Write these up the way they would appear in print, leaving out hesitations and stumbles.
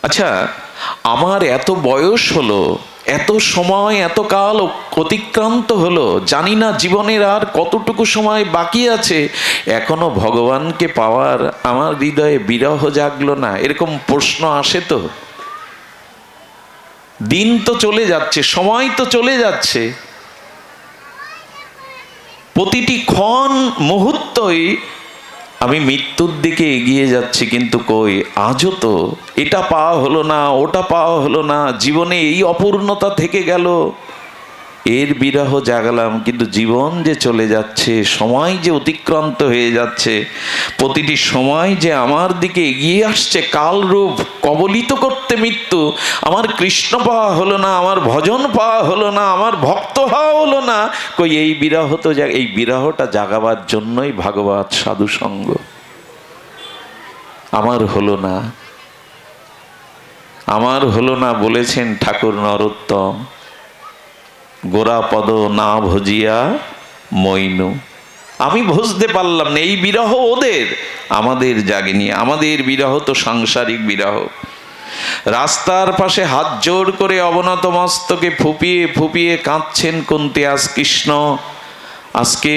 আচ্ছা, আমার এত বয়স হলো, এত সময়, এত কাল অতিক্রান্ত হলো, জানি না জীবনের আর কতটুকু সময় বাকি আছে, এখনো ভগবানকে পাওয়ার আমার হৃদয়ে বিরহ জাগলো না, এরকম প্রশ্ন আসে তো? দিন তো চলে যাচ্ছে, সময় তো চলে যাচ্ছে, প্রতিটি ক্ষণ মুহূর্তই আমি মৃত্যুর দিকে এগিয়ে যাচ্ছি, কিন্তু কই আজও তো এটা পাওয়া হলো না, ওটা পাওয়া হলো না, জীবনে এই অপূর্ণতা থেকে গেল, এর বিরহ জাগালাম। কিন্তু জীবন যে চলে যাচ্ছে, সময় যে অতিক্রান্ত হয়ে যাচ্ছে, প্রতিটি সময় যে আমার দিকে এগিয়ে আসছে কালরূপ কবলিত করতে মৃত্যু, আমার কৃষ্ণ পাওয়া হলো না, আমার ভজন পাওয়া হলো না, আমার ভক্ত হওয়া হলো না, কই এই বিরহ তো এই বিরহটা জাগাবার জন্যই ভাগবত সাধু সঙ্গ। আমার হলো না, আমার হলো না বলেছেন ঠাকুর নরোত্তম, গোরাপদ না ভজিয়া মইনু। আমি বুঝতে পারলাম না, এই বিরহ ওদের, আমাদের জাগেনি। আমাদের বিরহ তো সাংসারিক বিরহ। রাস্তার পাশে হাত জোড় করে অবনত মস্তকে ফুপিয়ে ফুপিয়ে কাঁদছেন কুন্তি। আজ কৃষ্ণ, আজকে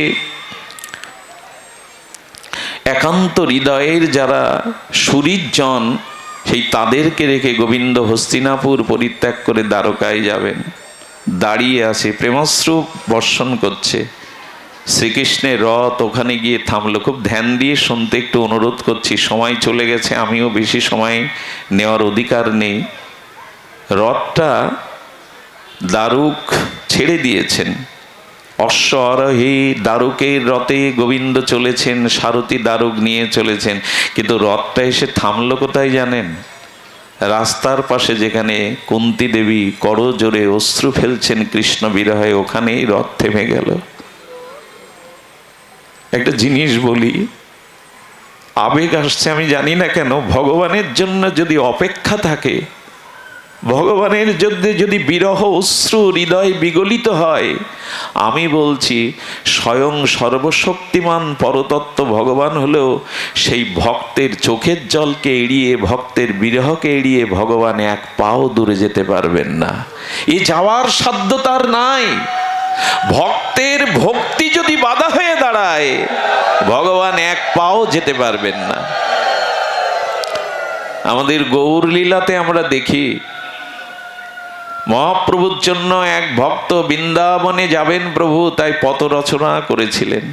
একান্ত হৃদয়ের যারা সুহৃদজন, সেই তাদেরকে রেখে গোবিন্দ হস্তিনাপুর পরিত্যাগ করে দ্বারকায় যাবেন। দাঁড়িয়ে আছে, প্রেমাশ্রু বর্ষণ করছে। শ্রীকৃষ্ণের রথ ওখানে গিয়ে থামলো। খুব ধ্যান দিয়ে শুনতে একটু অনুরোধ করছি, সময় চলে গেছে, আমিও বেশি সময় নেওয়ার অধিকার নেই। রথটা দারুক ছেড়ে দিয়েছেন, অশ্ব আরোহী দারুকের রথে গোবিন্দ চলেছেন, সারথি দারুক নিয়ে চলেছেন, কিন্তু রথটা এসে থামলো কোথায় জানেন? রাস্তার পাশে যেখানে কুন্তী দেবী করজোড়ে অশ্রু ফেলছেন কৃষ্ণ বিরহে, ওখানেই রথ থেমে গেল। একটা জিনিস বলি, আবেগ আসছে আমি জানি না কেন, ভগবানের জন্য যদি অপেক্ষা থাকে, ভগবানের যদি বিরহ অশ্রু হৃদয় বিগলিত হয়, আমি বলছি স্বয়ং সর্বশক্তিমান পরতত্ত্ব ভগবান হলেও সেই ভক্তের চোখের জলকে এড়িয়ে, ভক্তের বিরহকে এড়িয়ে ভগবান এক পাও দূরে যেতে পারবেন না। এ যাওয়ার সাধ্য তার নাই। ভক্তের ভক্তি যদি বাধা হয়ে দাঁড়ায়, ভগবান এক পাও যেতে পারবেন না। আমাদের গৌর লীলাতে আমরা দেখি, মহাপ্রভুর জন্য এক ভক্ত বৃন্দাবনে যাবেন প্রভু, তাই পথ রচনা করেছিলেন।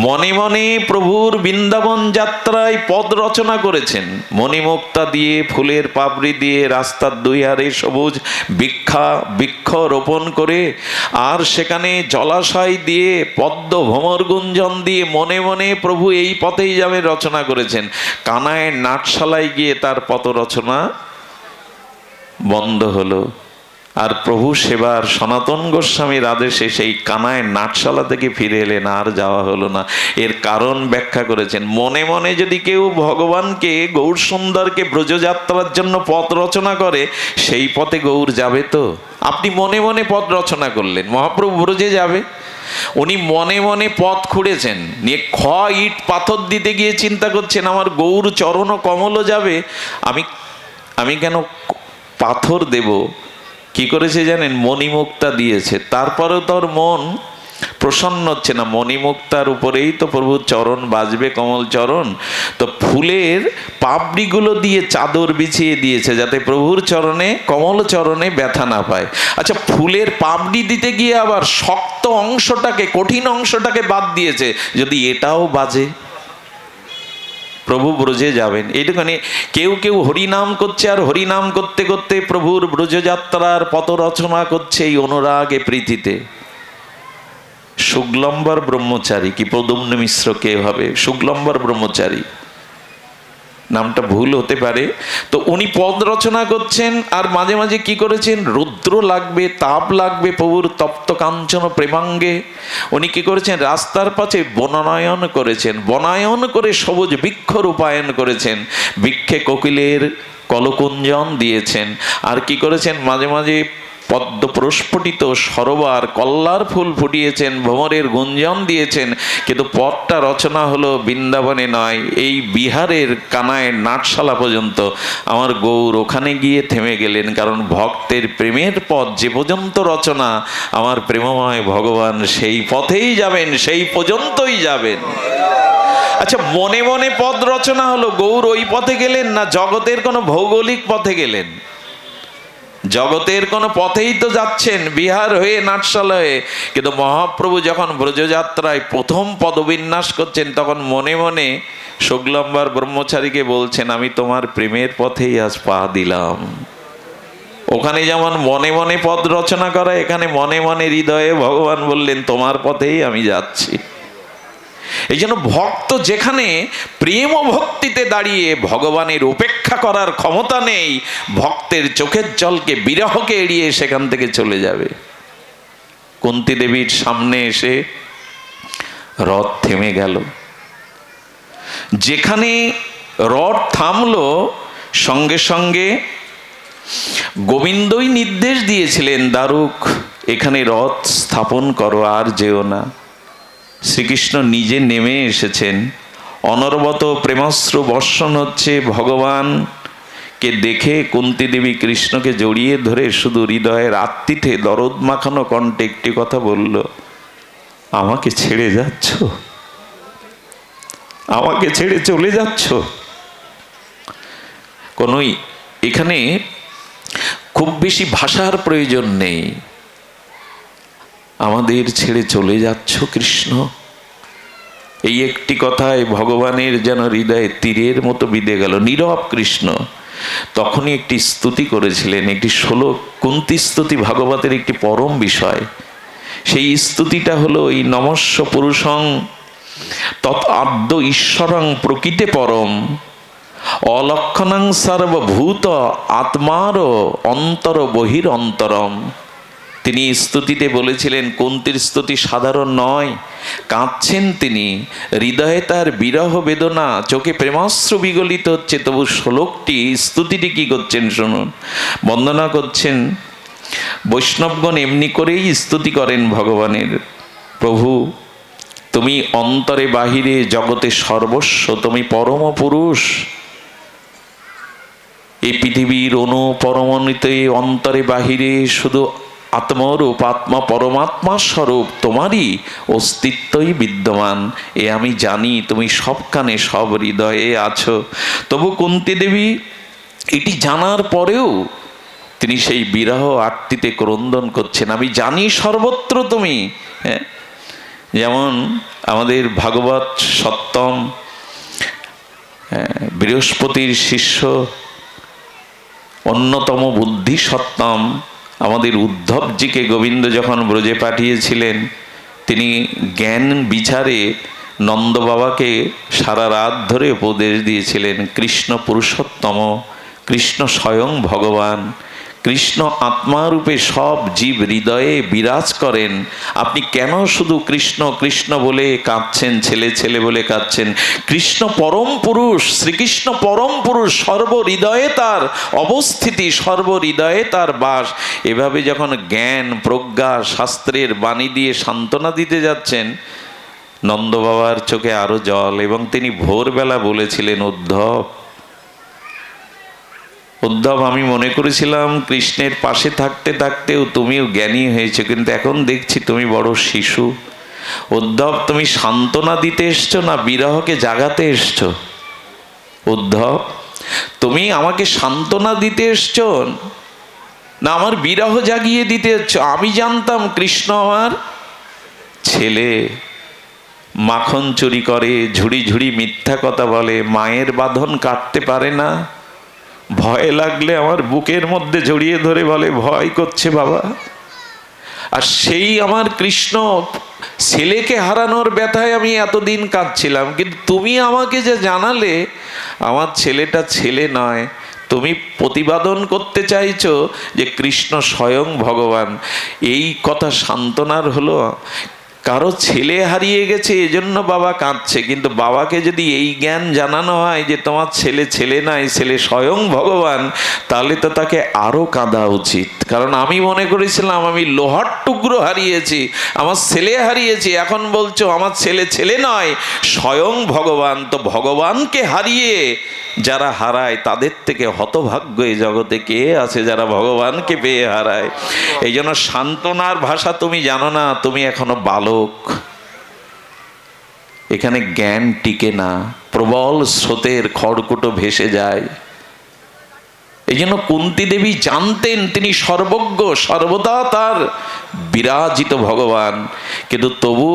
মনে মনে প্রভুর বৃন্দাবন যাত্রায় পদ রচনা করেছেন, মণিমুক্তা দিয়ে, ফুলের পাপড়ি দিয়ে, রাস্তার দুই ধারে সবুজ বৃক্ষ রোপণ করে, আর সেখানে জলাশয় দিয়ে, পদ্ম ভ্রমর গুঞ্জন দিয়ে মনে মনে প্রভু এই পথেই যাবে রচনা করেছেন। কানায় নাটশালায় গিয়ে তার পথ রচনা বন্ধ হলো, আর প্রভু সেবার সনাতন গোস্বামীর আদেশে সেই কানায় নাটশালা থেকে ফিরে এলেন, আর যাওয়া হলো না। এর কারণ ব্যাখ্যা করেছেন, মনে মনে যদি কেউ ভগবানকে, গৌর সুন্দরকে ব্রজযাত্রার জন্য পথ রচনা করে, সেই পথে গৌর যাবে তো? আপনি মনে মনে পথ রচনা করলেন, মহাপ্রভু ব্রজে যাবে। উনি মনে মনে পথ খুঁড়েছেন, নিয়ে ইট পাথর দিতে গিয়ে চিন্তা করছেন আমার গৌর চরণ কমল যাবে, আমি কেন পাথর দেব? কি করেছে জানেন? মণিমুক্তা দিয়েছে। তারপরেও তোর মন প্রসন্ন হচ্ছে না, মণিমুক্তার উপরেই তো প্রভুর চরণ বাজবে, কমল চরণ, তো ফুলের পাপড়িগুলো দিয়ে চাদর বিছিয়ে দিয়েছে যাতে প্রভুর চরণে, কমল চরণে ব্যথা না পায়। আচ্ছা, ফুলের পাপড়ি দিতে গিয়ে আবার শক্ত অংশটাকে, কঠিন অংশটাকে বাদ দিয়েছে, যদি এটাও বাজে? প্রভু ব্রজে যাবেন এইটুখানি। কেউ কেউ হরিনাম করছে, আর হরিনাম করতে করতে প্রভুর ব্রজযাত্রার পথ রচনা করছে এই অনুরাগে প্রীতিতে। শুক্লম্বর ব্রহ্মচারী, কি প্রদ্যুম্ন মিশ্র কে হবে, শুক্লম্বর ব্রহ্মচারী, নামটা ভুল হতে পারে। তো উনি পদ রচনা করছেন, আর মাঝে মাঝে কি করেছেন, রুদ্র লাগবে, তাপ লাগবে প্রভুর তপ্ত কাঞ্চন প্রেমাঙ্গে, উনি কি করেছেন, রাস্তার পাশে বনায়ন করেছেন, বনায়ন করে সবুজ বৃক্ষ রূপায়ণ করেছেন, বৃক্ষে কোকিলের কলকুঞ্জন দিয়েছেন, আর কি করেছেন, মাঝে মাঝে পদ্ম প্রস্ফুটিত সরোবর, কল্লার ফুল ফুটিয়েছেন, ভ্রমরের গুঞ্জন দিয়েছেন, কিন্তু পথটা রচনা হলো বৃন্দাবনে নয়, এই বিহারের কানায় নাটশালা পর্যন্ত। আমার গৌর ওখানে গিয়ে থেমে গেলেন, কারণ ভক্তের প্রেমের পথ যে পর্যন্ত রচনা, আমার প্রেমময় ভগবান সেই পথেই যাবেন, সেই পর্যন্তই যাবেন। আচ্ছা, মনে মনে পথ রচনা হলো, গৌর ওই পথে গেলেন না জগতের কোনো ভৌগোলিক পথে গেলেন? জগতের কোনো পথেই তো যাচ্ছেন, বিহার হয়ে, নাটশালা হয়ে। কিন্তু মহাপ্রভু যখন ব্রজযাত্রায় প্রথম পদবিন্যাস করছেন, তখন মনে মনে শুক্লাম্বর ব্রহ্মচারীকে বলছেন, আমি তোমার প্রেমের পথেই আজ পা দিলাম। ওখানে যেমন মনে মনে পথ রচনা করা, এখানে মনে মনে হৃদয়ে ভগবান বললেন, তোমার পথেই আমি যাচ্ছি। এই জন্য ভক্ত যেখানে প্রেম ও ভক্তিতে দাঁড়িয়ে ভগবানের উপেক্ষা করার ক্ষমতা নেই, ভক্তের চোখের জলকে, বিরহকে এড়িয়ে সেখান থেকে চলে যাবে। কুন্তী দেবীর সামনে এসে রথ থেমে গেল। যেখানে রথ থামলো, সঙ্গে সঙ্গে গোবিন্দই নির্দেশ দিয়েছিলেন, দারুক এখানে রথ স্থাপন করো, আর যেও না। শ্রীকৃষ্ণ নিজে নেমে এসেছেন, অনবরত প্রেমাশ্রু বর্ষণ হচ্ছে। ভগবানকে দেখে কুন্তী দেবী কৃষ্ণকে জড়িয়ে ধরে শুধু হৃদয়ের আত্মীতে দরদ মাখানো কণ্ঠে একটি কথা বলল, আমাকে ছেড়ে যাচ্ছ, আমাকে ছেড়ে চলে যাচ্ছ। কোনোই এখানে খুব বেশি ভাষার প্রয়োজন নেই, আমাদের ছেড়ে চলে যাচ্ছ কৃষ্ণ। এই একটি কথায় ভগবানের যেন হৃদয়ে তীরের মতো বিঁধে গেল। নীরব কৃষ্ণ তখনই একটি স্তুতি করেছিলেন, একটি শ্লোক, কুন্তী স্তুতি ভাগবতের একটি পরম বিষয়। সেই স্তুতিটা হলো, এই নমস্য পুরুষং তৎ আদ্য ঈশ্বরং প্রকৃতে পরম অলক্ষণং সর্বভূত আত্মার অন্তর বহির অন্তরম। তিনি স্তুতিতে বলেছিলেন, কুন্তীর স্তুতি সাধারণ নয়, কাঁদছেন তিনি, হৃদয়ে তার বিরহ বেদনা, চোখে প্রেমাশ্রু বিগলিত হচ্ছে। তবু শ্লোকটি, স্তুতিটি কি করছেন শুনুন। বন্দনা করছেন, বৈষ্ণবগণ এমনি করেই স্তুতি করেন ভগবানের, প্রভু তুমি অন্তরে বাহিরে জগতে সর্বস্ব, তুমি পরম পুরুষ। এই পৃথিবীর অনু পরমাণুতে অন্তরে বাহিরে শুধু আত্মরূপ, আত্মা পরমাত্মা স্বরূপ তোমারই অস্তিত্বই বিদ্যমান। এ আমি জানি, তুমি সবখানে সব হৃদয়ে আছো। তবু কুন্তী দেবী এটি জানার পরেও তিনি সেই বিরহ আর্তিতে ক্রন্দন করছেন, আমি জানি সর্বত্র তুমি। হ্যাঁ, যেমন আমাদের ভাগবত সত্যম বৃহস্পতির শিষ্য, অন্যতম বুদ্ধি সত্যম আমাদের উদ্ধবজিকে গোবিন্দ যখন ব্রজে পাঠিয়েছিলেন, তিনি জ্ঞান বিচারে নন্দ বাবাকে সারা রাত ধরে উপদেশ দিয়েছিলেন। কৃষ্ণ পুরুষোত্তম, কৃষ্ণ স্বয়ং ভগবান, কৃষ্ণ আত্মারূপে সব জীব হৃদয়ে বিরাজ করেন। আপনি কেন শুধু কৃষ্ণ কৃষ্ণ বলে কাঁদছেন, ছেলে ছেলে বলে কাঁদছেন? কৃষ্ণ পরম পুরুষ, শ্রীকৃষ্ণ পরম পুরুষ, সর্ব হৃদয়ে তার অবস্থিতি, সর্ব হৃদয়ে তার বাস। এভাবে যখন জ্ঞান প্রজ্ঞা শাস্ত্রের বাণী দিয়ে সান্ত্বনা দিতে যাচ্ছেন, নন্দ বাবার চোখে আরো জল। এবং তিনি ভোরবেলা বলেছিলেন, উদ্ধব উদ্ধব, আমি মনে করেছিলাম কৃষ্ণের পাশে থাকতে থাকতেও তুমিও জ্ঞানী হয়েছো, কিন্তু এখন দেখছি তুমি বড় শিশু। উদ্ধব, তুমি সান্ত্বনা দিতে এসছো না বিরহকে জাগাতে এসছো? উদ্ধব, তুমি আমাকে সান্ত্বনা দিতে এসছো না আমার বিরহ জাগিয়ে দিতে এসছো? আমি জানতাম কৃষ্ণ আমার ছেলে, মাখন চুরি করে, ঝুড়ি ঝুড়ি মিথ্যা কথা বলে, মায়ের বাঁধন কাটতে পারে না, ভয় লাগলে আমার বুকের মধ্যে জড়িয়ে ধরে বলে ভয় করছে বাবা। আর সেই আমার কৃষ্ণ ছেলেকে হারানোর ব্যথায় আমি এতদিন কাঁদছিলাম, কিন্তু তুমি আমাকে যে জানালে আমার ছেলেটা ছেলে নয়, তুমি প্রতিপাদন করতে চাইছো যে কৃষ্ণ স্বয়ং ভগবান। এই কথা সান্ত্বনার হলো। কারো ছেলে হারিয়ে গেছে এজন্য বাবা কাঁদছে, কিন্তু বাবাকে যদি এই জ্ঞান জানানো হয় যে তোমার ছেলে ছেলে নাই, ছেলে স্বয়ং ভগবান, তাহলে তো তাকে আরো কাঁদা উচিত। কারণ আমি মনে করেছিলাম আমি লোহার টুকরো হারিয়েছি, আমার ছেলে হারিয়েছি, এখন বলছো আমার ছেলে ছেলে নয় স্বয়ং ভগবান। তো ভগবানকে হারিয়ে যারা হারায় তাদের থেকে হতভাগ্য এই জগতে কে আছে যারা ভগবানকে পেয়ে হারায়। এই জন্য সান্ত্বনার ভাষা তুমি জানো না, তুমি এখনো বালক, এখানে জ্ঞান টিকে না, প্রবল স্রোতের খড়কুটো ভেসে যায়। এই জন্য কুন্তী দেবী জানতেন তিনি সর্বজ্ঞ, সর্বদা তার বিরাজিত ভগবান, কিন্তু তবু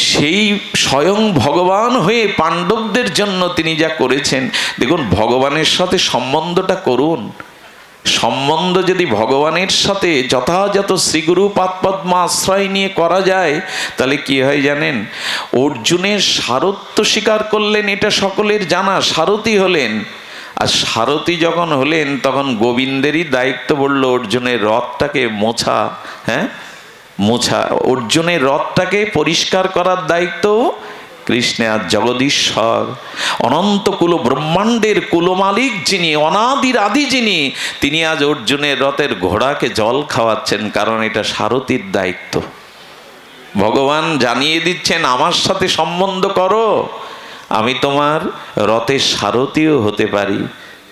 সেই স্বয়ং ভগবান হয়ে পাণ্ডবদের জন্য তিনি যা করেছেন, দেখুন ভগবানের সাথে সম্বন্ধটা করুন। সম্বন্ধ যদি ভগবানের সাথে যথাযথ শ্রীগুরু পাদপদ্ম আশ্রয় নিয়ে করা যায়, তাহলে কি হয় জানেন? অর্জুনের সারথ্য স্বীকার করলেন, এটা সকলের জানা, সারথি হলেন। আর সারথি যখন হলেন তখন গোবিন্দেরই দায়িত্ব পড়ল অর্জুনের রথটাকে মোছা, মোছা, অর্জুনের রথটাকে পরিষ্কার করার দায়িত্ব কৃষ্ণে। আর জগদীশ্বর অনন্ত কুল ব্রহ্মাণ্ডের কুলমালিক যিনি, অনাদির আদি যিনি, তিনি আজ অর্জুনের রথের ঘোড়াকে জল খাওয়াচ্ছেন, কারণ এটা সারথির দায়িত্ব। ভগবান জানিয়ে দিচ্ছেন আমার সাথে সম্বন্ধ করো, আমি তোমার রথের সারথিও হতে পারি,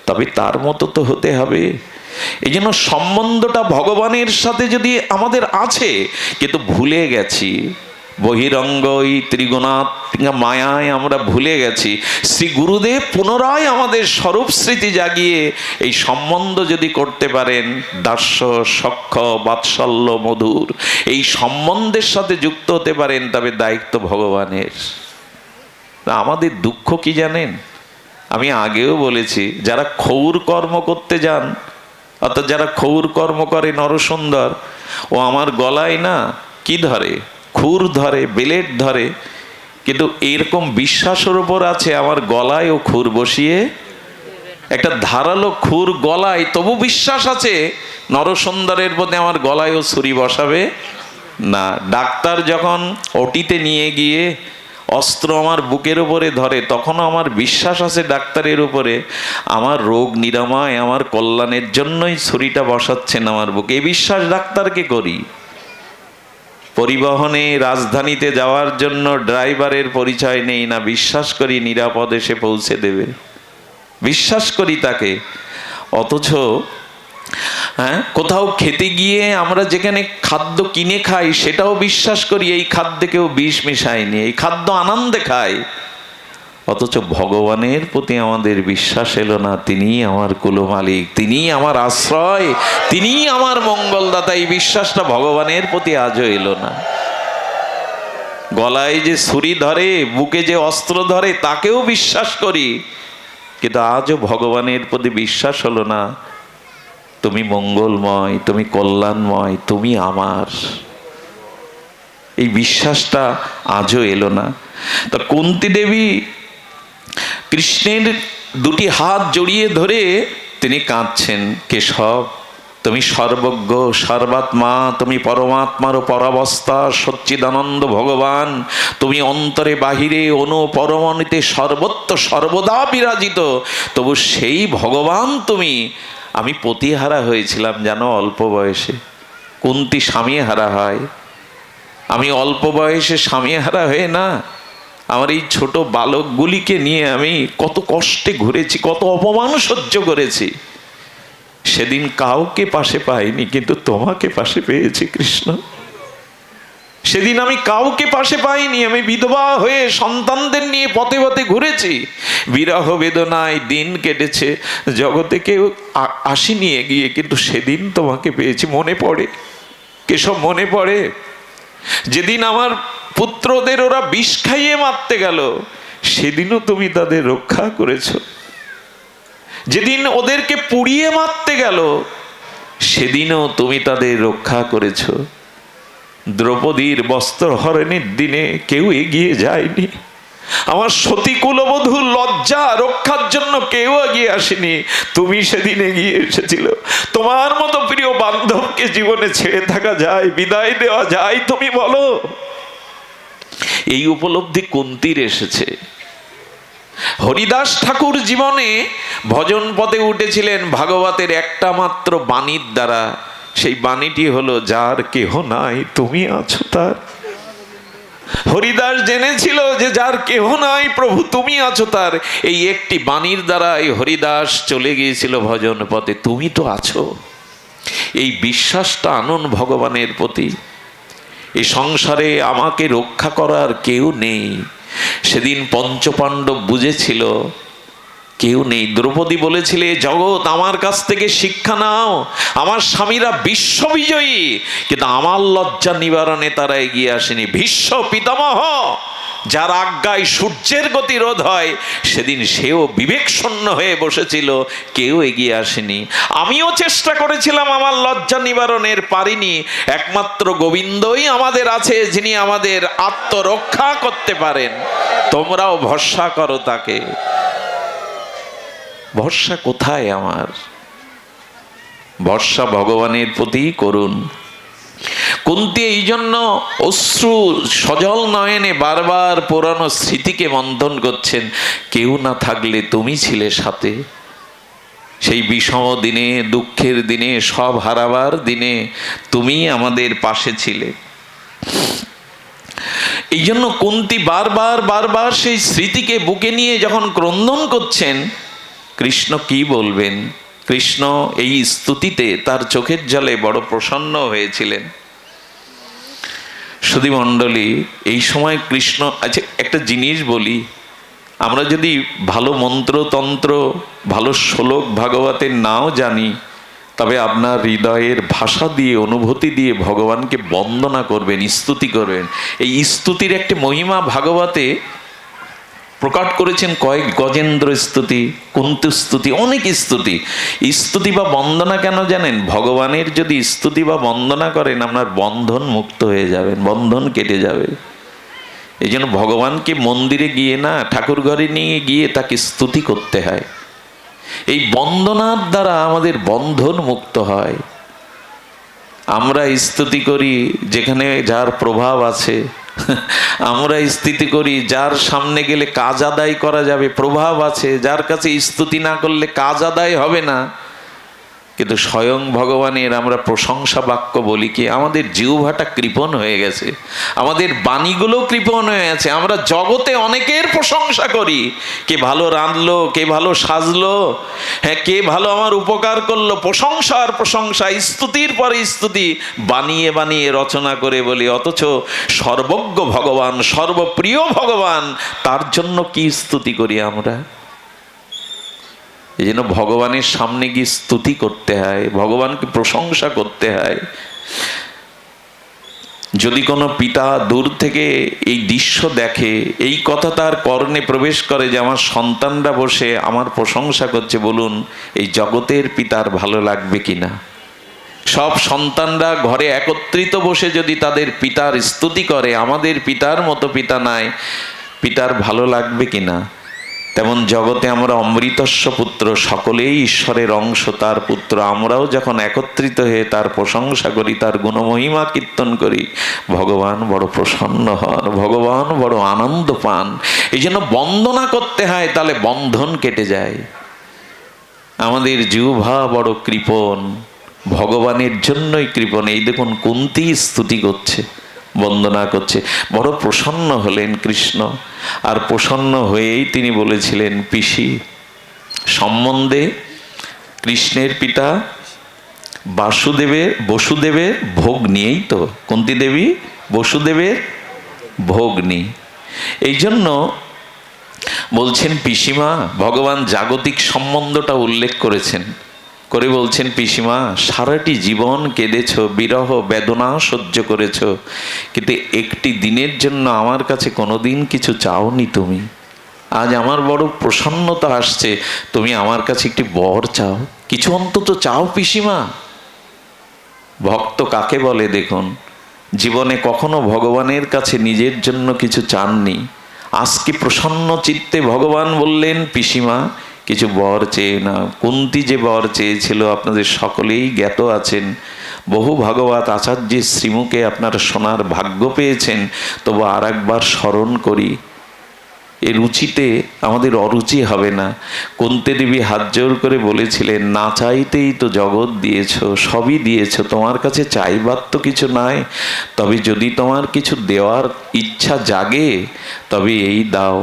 তবে তার মতো তো হতে হবে। এই জন্য সম্বন্ধটা ভগবানের সাথে যদি আমাদের আছে, কিন্তু ভুলে গেছি, বহিরঙ্গ এই ত্রিগুণাত্মিকা মায়ায় আমরা ভুলে গেছি। শ্রী গুরুদেব পুনরায় আমাদের স্বরূপ স্মৃতি জাগিয়ে এই সম্বন্ধ যদি করতে পারেন, দাস্য সখ্য বাৎসল্য মধুর, এই সম্বন্ধের সাথে যুক্ত হতে পারেন, তবে দায়িত্ব ভগবানের। আমাদের দুঃখ কি জানেন? আমি আগেও বলেছি, যারা ক্ষৌর কর্ম করতে যান, অর্থাৎ যারা ক্ষৌর কর্ম করে, নরসুন্দর ও আমার গলায় না কি ধরে, খুর ধরে, বেলেট ধরে, কিন্তু এরকম বিশ্বাসের উপর আছে আমার গলায় ও খুর বসিয়ে, একটা ধারালো খুর গলায়, তবু বিশ্বাস আছে নরসুন্দরের মধ্যে আমার গলায় ও ছুরি বসাবে না। ডাক্তার যখন ওটিতে নিয়ে গিয়ে অস্ত্র আমার বুকের উপরে ধরে, তখনও আমার বিশ্বাস আছে ডাক্তারের উপরে আমার রোগ নিরাময়, আমার কল্যাণের জন্যই ছুরিটা বসাচ্ছেন আমার বুকে, এই বিশ্বাস ডাক্তারকে করি। পরিবহনে রাজধানীতে যাওয়ার জন্য ড্রাইভারের পরিচয় নেই না, বিশ্বাস করি নিরাপদে সে পৌঁছে দেবে, বিশ্বাস করি তাকে। অথচ কোথাও খেতে গিয়ে আমরা যেখানে খাদ্য কিনে খাই, সেটাও বিশ্বাস করি এই খাদ্যে কেউ বিষ মিশায়নি, এই খাদ্য আনন্দে খাই। অথচ ভগবানের প্রতি আমাদের বিশ্বাস এলো না, তিনিই আমার কুলমালিক, তিনিই আমার আশ্রয়, তিনিই আমার মঙ্গলদাতা, এই বিশ্বাসটা ভগবানের প্রতি আজও এলো না। গলায় যে ছুরি ধরে, বুকে যে অস্ত্র ধরে, তাকেও বিশ্বাস করি, কিন্তু আজও ভগবানের প্রতি বিশ্বাস হলো না। তুমি মঙ্গলময়, তুমি কল্যাণময়, তুমি আমার, এই বিশ্বাসটা আজও এলো না। তা কুন্তী দেবী কৃষ্ণের দুটি হাত জড়িয়ে ধরে তিনি কাঁদছেন, কেশব তুমি সর্বজ্ঞ সর্বাত্মা, তুমি পরমাত্মারও পরাবস্থা, সচ্চিদানন্দ ভগবান, তুমি অন্তরে বাহিরে অনু পরমাণুতে সর্বত্র সর্বদা বিরাজিত, তবু সেই ভগবান তুমি। আমি পতিহারা হয়েছিলাম জানো অল্প বয়সে, কুন্তী স্বামী হারা হয়, আমি অল্প বয়সে স্বামী হারা হয়ে না, আমার এই ছোট বালকগুলিকে নিয়ে আমি কত কষ্টে ঘুরেছি, কত অপমান সহ্য করেছি। সেদিন কাউকে পাশে পাইনি, কিন্তু তোমাকে পাশে পেয়েছি কৃষ্ণ। সেদিন আমি কাউকে পাশে পাইনি, আমি বিধবা হয়ে সন্তানদের নিয়ে পথে পথে ঘুরেছি, বিরহ বেদনায় দিন কেটেছে, জগতে কেউ আসেনি এগিয়ে, কিন্তু সেদিন তোমাকে পেয়েছি। মনে পড়ে কেসব, মনে পড়ে যেদিন আমার পুত্রদের ওরা বিষ খাইয়ে মারতে গেল, সেদিনও তুমি তাদের রক্ষা করেছ। যেদিন ওদেরকে পুড়িয়ে মারতে গেল, সেদিনও তুমি তাদের রক্ষা করেছ। দ্রৌপদীর বস্ত্র হরণের দিনে কেউ এগিয়ে যায়নি, আমার সতী কুলবধূর লজ্জা রক্ষার জন্য কেউ এগিয়ে আসেনি, তুমি সেদিন এগিয়ে এসেছিল। তোমার মতো প্রিয় বান্ধবকে জীবনে ছেড়ে থাকা যায়, বিদায় দেওয়া যায়? তুমি বলো। এই উপলব্ধি কুন্তির এসেছে। হরিদাস ঠাকুর জীবনে ভজন পথে উঠেছিলেন ভাগবতের একটা মাত্র বাণীর দ্বারা। সেই বাণীটি হলো, যার কেহ নাই তুমি আছো তার। হরিদাস জেনেছিল যে যার কেহ নাই প্রভু তুমি আছো তার। এই একটি বাণীর দ্বারা এই হরিদাস চলে গিয়েছিল ভজন পথে। তুমি তো আছো। এই বিশ্বাসটা আনুন ভগবানের প্রতি। এই সংসারে আমাকে রক্ষা করার কেউ নেই। সেদিন পঞ্চপাণ্ডব বুঝেছিল কেউ নেই। দ্রৌপদী বলেছিলে, জগৎ আমার কাছ থেকে শিক্ষা নাও, আমার স্বামীরা বিশ্ববিজয়ী, কিন্তু আমার লজ্জা নিবারণে তারা এগিয়ে আসেনি। ভীষ্ম পিতামহ, যার আজ্ঞায় সূর্যের গতি রোধ হয়, সেদিন সেও বিবেক শূন্য হয়ে বসেছিল, কেউ এগিয়ে আসেনি। আমিও চেষ্টা করেছিলাম আমার লজ্জা নিবারণের, পারিনি। একমাত্র গোবিন্দই আমাদের আছে, যিনি আমাদের আত্মরক্ষা করতে পারেন। তোমরাও ভরসা করো তাকে। ভরসা কোথায় আমার? ভরসা ভগবানের প্রতি করুন। কুন্তী এই জন্য অশ্রু সজল নয়নে বারবার পুরানো স্মৃতিকে মন্থন করছেন। কেউ না থাকলে তুমি ছিলে সাথে। সেই বিষম দিনে, দুঃখের দিনে, সব হারাবার দিনে তুমি আমাদের পাশে ছিলে। এই জন্য কুন্তী বারবার বারবার সেই স্মৃতিকে বুকে নিয়ে যখন ক্রন্দন করছেন, কৃষ্ণ কি বলবেন? কৃষ্ণ এই স্তুতিতে তার চোখের জলে বড় প্রসন্ন হয়েছিলেন। সুধী মণ্ডলী, এই সময় কৃষ্ণ, আচ্ছা একটা জিনিস বলি, আমরা যদি ভালো মন্ত্রতন্ত্র, ভালো শ্লোক ভাগবতের নাও জানি, তবে আপনার হৃদয়ের ভাষা দিয়ে, অনুভূতি দিয়ে ভগবানকে বন্দনা করবেন, স্তুতি করবেন। এই স্তুতির একটি মহিমা ভাগবতে প্রকাট করেছেন কয়েক গজেন্দ্র স্তুতি, কুন্তু স্তুতি, অনেক স্তুতি। স্তুতি বা বন্দনা কেন জানেন? ভগবানের যদি স্তুতি বা বন্দনা করেন, আপনার বন্ধন মুক্ত হয়ে যাবেন, বন্ধন কেটে যাবে। এই জন্য ভগবানকে মন্দিরে গিয়ে না, ঠাকুর ঘরে নিয়ে গিয়ে তাকে স্তুতি করতে হয়। এই বন্দনার দ্বারা আমাদের বন্ধন মুক্ত হয়। আমরা স্তুতি করি যেখানে যার প্রভাব আছে, আমরা স্তুতি করি যার সামনে গেলে কাজ আদায় করা যাবে, প্রভাব আছে, যার কাছে স্তুতি না করলে কাজ আদায় হবে না। কিন্তু স্বয়ং ভগবানের আমরা প্রশংসা বাক্য বলি কি? আমাদের জিহ্বাটা কৃপণ হয়ে গেছে, আমাদের বাণীগুলো কৃপণ হয়ে গেছে। আমরা জগতে অনেকের প্রশংসা করি, কে ভালো রাঁধলো, কে ভালো সাজলো, হ্যাঁ কে ভালো আমার উপকার করলো, প্রশংসা আর প্রশংসা, স্তুতির পরে স্তুতি বানিয়ে বানিয়ে রচনা করে বলি। অথচ সর্বজ্ঞ ভগবান, সর্বপ্রিয় ভগবান, তার জন্য কি স্তুতি করি আমরা? এই জন্য ভগবানের সামনে গিয়ে স্তুতি করতে হয়, ভগবানকে প্রশংসা করতে হয়। যদি কোনো পিতা দূর থেকে এই দৃশ্য দেখে, এই কথা তার কর্ণে প্রবেশ করে যে আমার সন্তানরা বসে আমার প্রশংসা করছে, বলুন এই জগতের পিতার ভালো লাগবে কিনা? সব সন্তানরা ঘরে একত্রিত বসে যদি তাদের পিতার স্তুতি করে, আমাদের পিতার মতো পিতা নাই, পিতার ভালো লাগবে কিনা? তেমন জগতে আমরা অমৃতস্ব পুত্র, সকলেই ঈশ্বরের অংশ, তার পুত্র। আমরাও যখন একত্রিত হয়ে তার প্রশংসা করি, তার গুণমহিমা কীর্তন করি, ভগবান বড় প্রসন্ন হন, ভগবান বড় আনন্দ পান। এই জন্য বন্দনা করতে হয়, তাহলে বন্ধন কেটে যায়। আমাদের জিহ্বা বড় কৃপণ, ভগবানের জন্যই কৃপণ। এই দেখুন কুন্তী স্তুতি করছে, বন্দনা করছে, বড় প্রসন্ন হলেন কৃষ্ণ। আর প্রসন্ন হয়েই তিনি বলেছিলেন, পিসি সম্বন্ধে কৃষ্ণের পিতা বসুদেবের ভোগ নিয়েই তো, কুন্তী দেবী বসুদেবের ভোগ নেই। এই জন্য বলছেন পিসিমা, ভগবান জাগতিক সম্বন্ধটা উল্লেখ করেছেন, করে বলছেন পিসিমা সারাটি জীবন কেঁদেছ, বিরহ বেদনা সহ্য করেছ, কিন্তু একটি দিনের জন্য আমার কাছে কোনোদিন কিছু চাওনি তুমি। আজ আমার বড় প্রসন্নতা আসছে, তুমি আমার কাছে একটি বর চাও, কিছু অন্তত চাও পিসিমা। ভক্ত কাকে বলে দেখুন, জীবনে কখনো ভগবানের কাছে নিজের জন্য কিছু চাননি, আজকে প্রসন্ন চিত্তে ভগবান বললেন, পিসিমা কিছু বর চেয়ে না। কুন্তী যে বর চেয়েছিল আপনাদের সকলেই জ্ঞাত আছেন। বহু ভাগবত আচার্যের শ্রীমুখে আপনারা শোনার ভাগ্য পেয়েছেন, তবু আর একবার স্মরণ করি, এ রুচিতে আমাদের অরুচি হবে না। কুন্তী দেবী হাত জোর করে বলেছিলেন, না চাইতেই তো জগৎ দিয়েছ, সবই দিয়েছ, তোমার কাছে চাইবার তো কিছু নাই। তবে যদি তোমার কিছু দেওয়ার ইচ্ছা জাগে তবে এই দাও,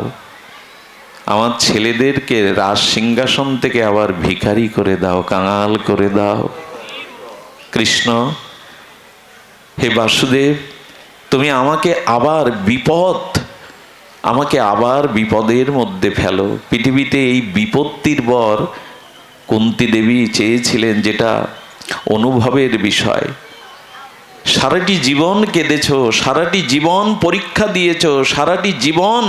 আমার ছেলেদেরকে রাজ সিংহাসন থেকে আবার ভিখারি করে দাও, কাঙাল করে দাও। কৃষ্ণ, হে বাসুদেব, তুমি আমাকে আবার বিপদের মধ্যে ফেলো। পৃথিবীতে এই বিপত্তির বর কুন্তী দেবী চেয়েছিলেন, যেটা অনুভবের বিষয়। সারাটি জীবন কেঁদেছ, সারাটি জীবন পরীক্ষা দিয়েছ, সারাটি জীবন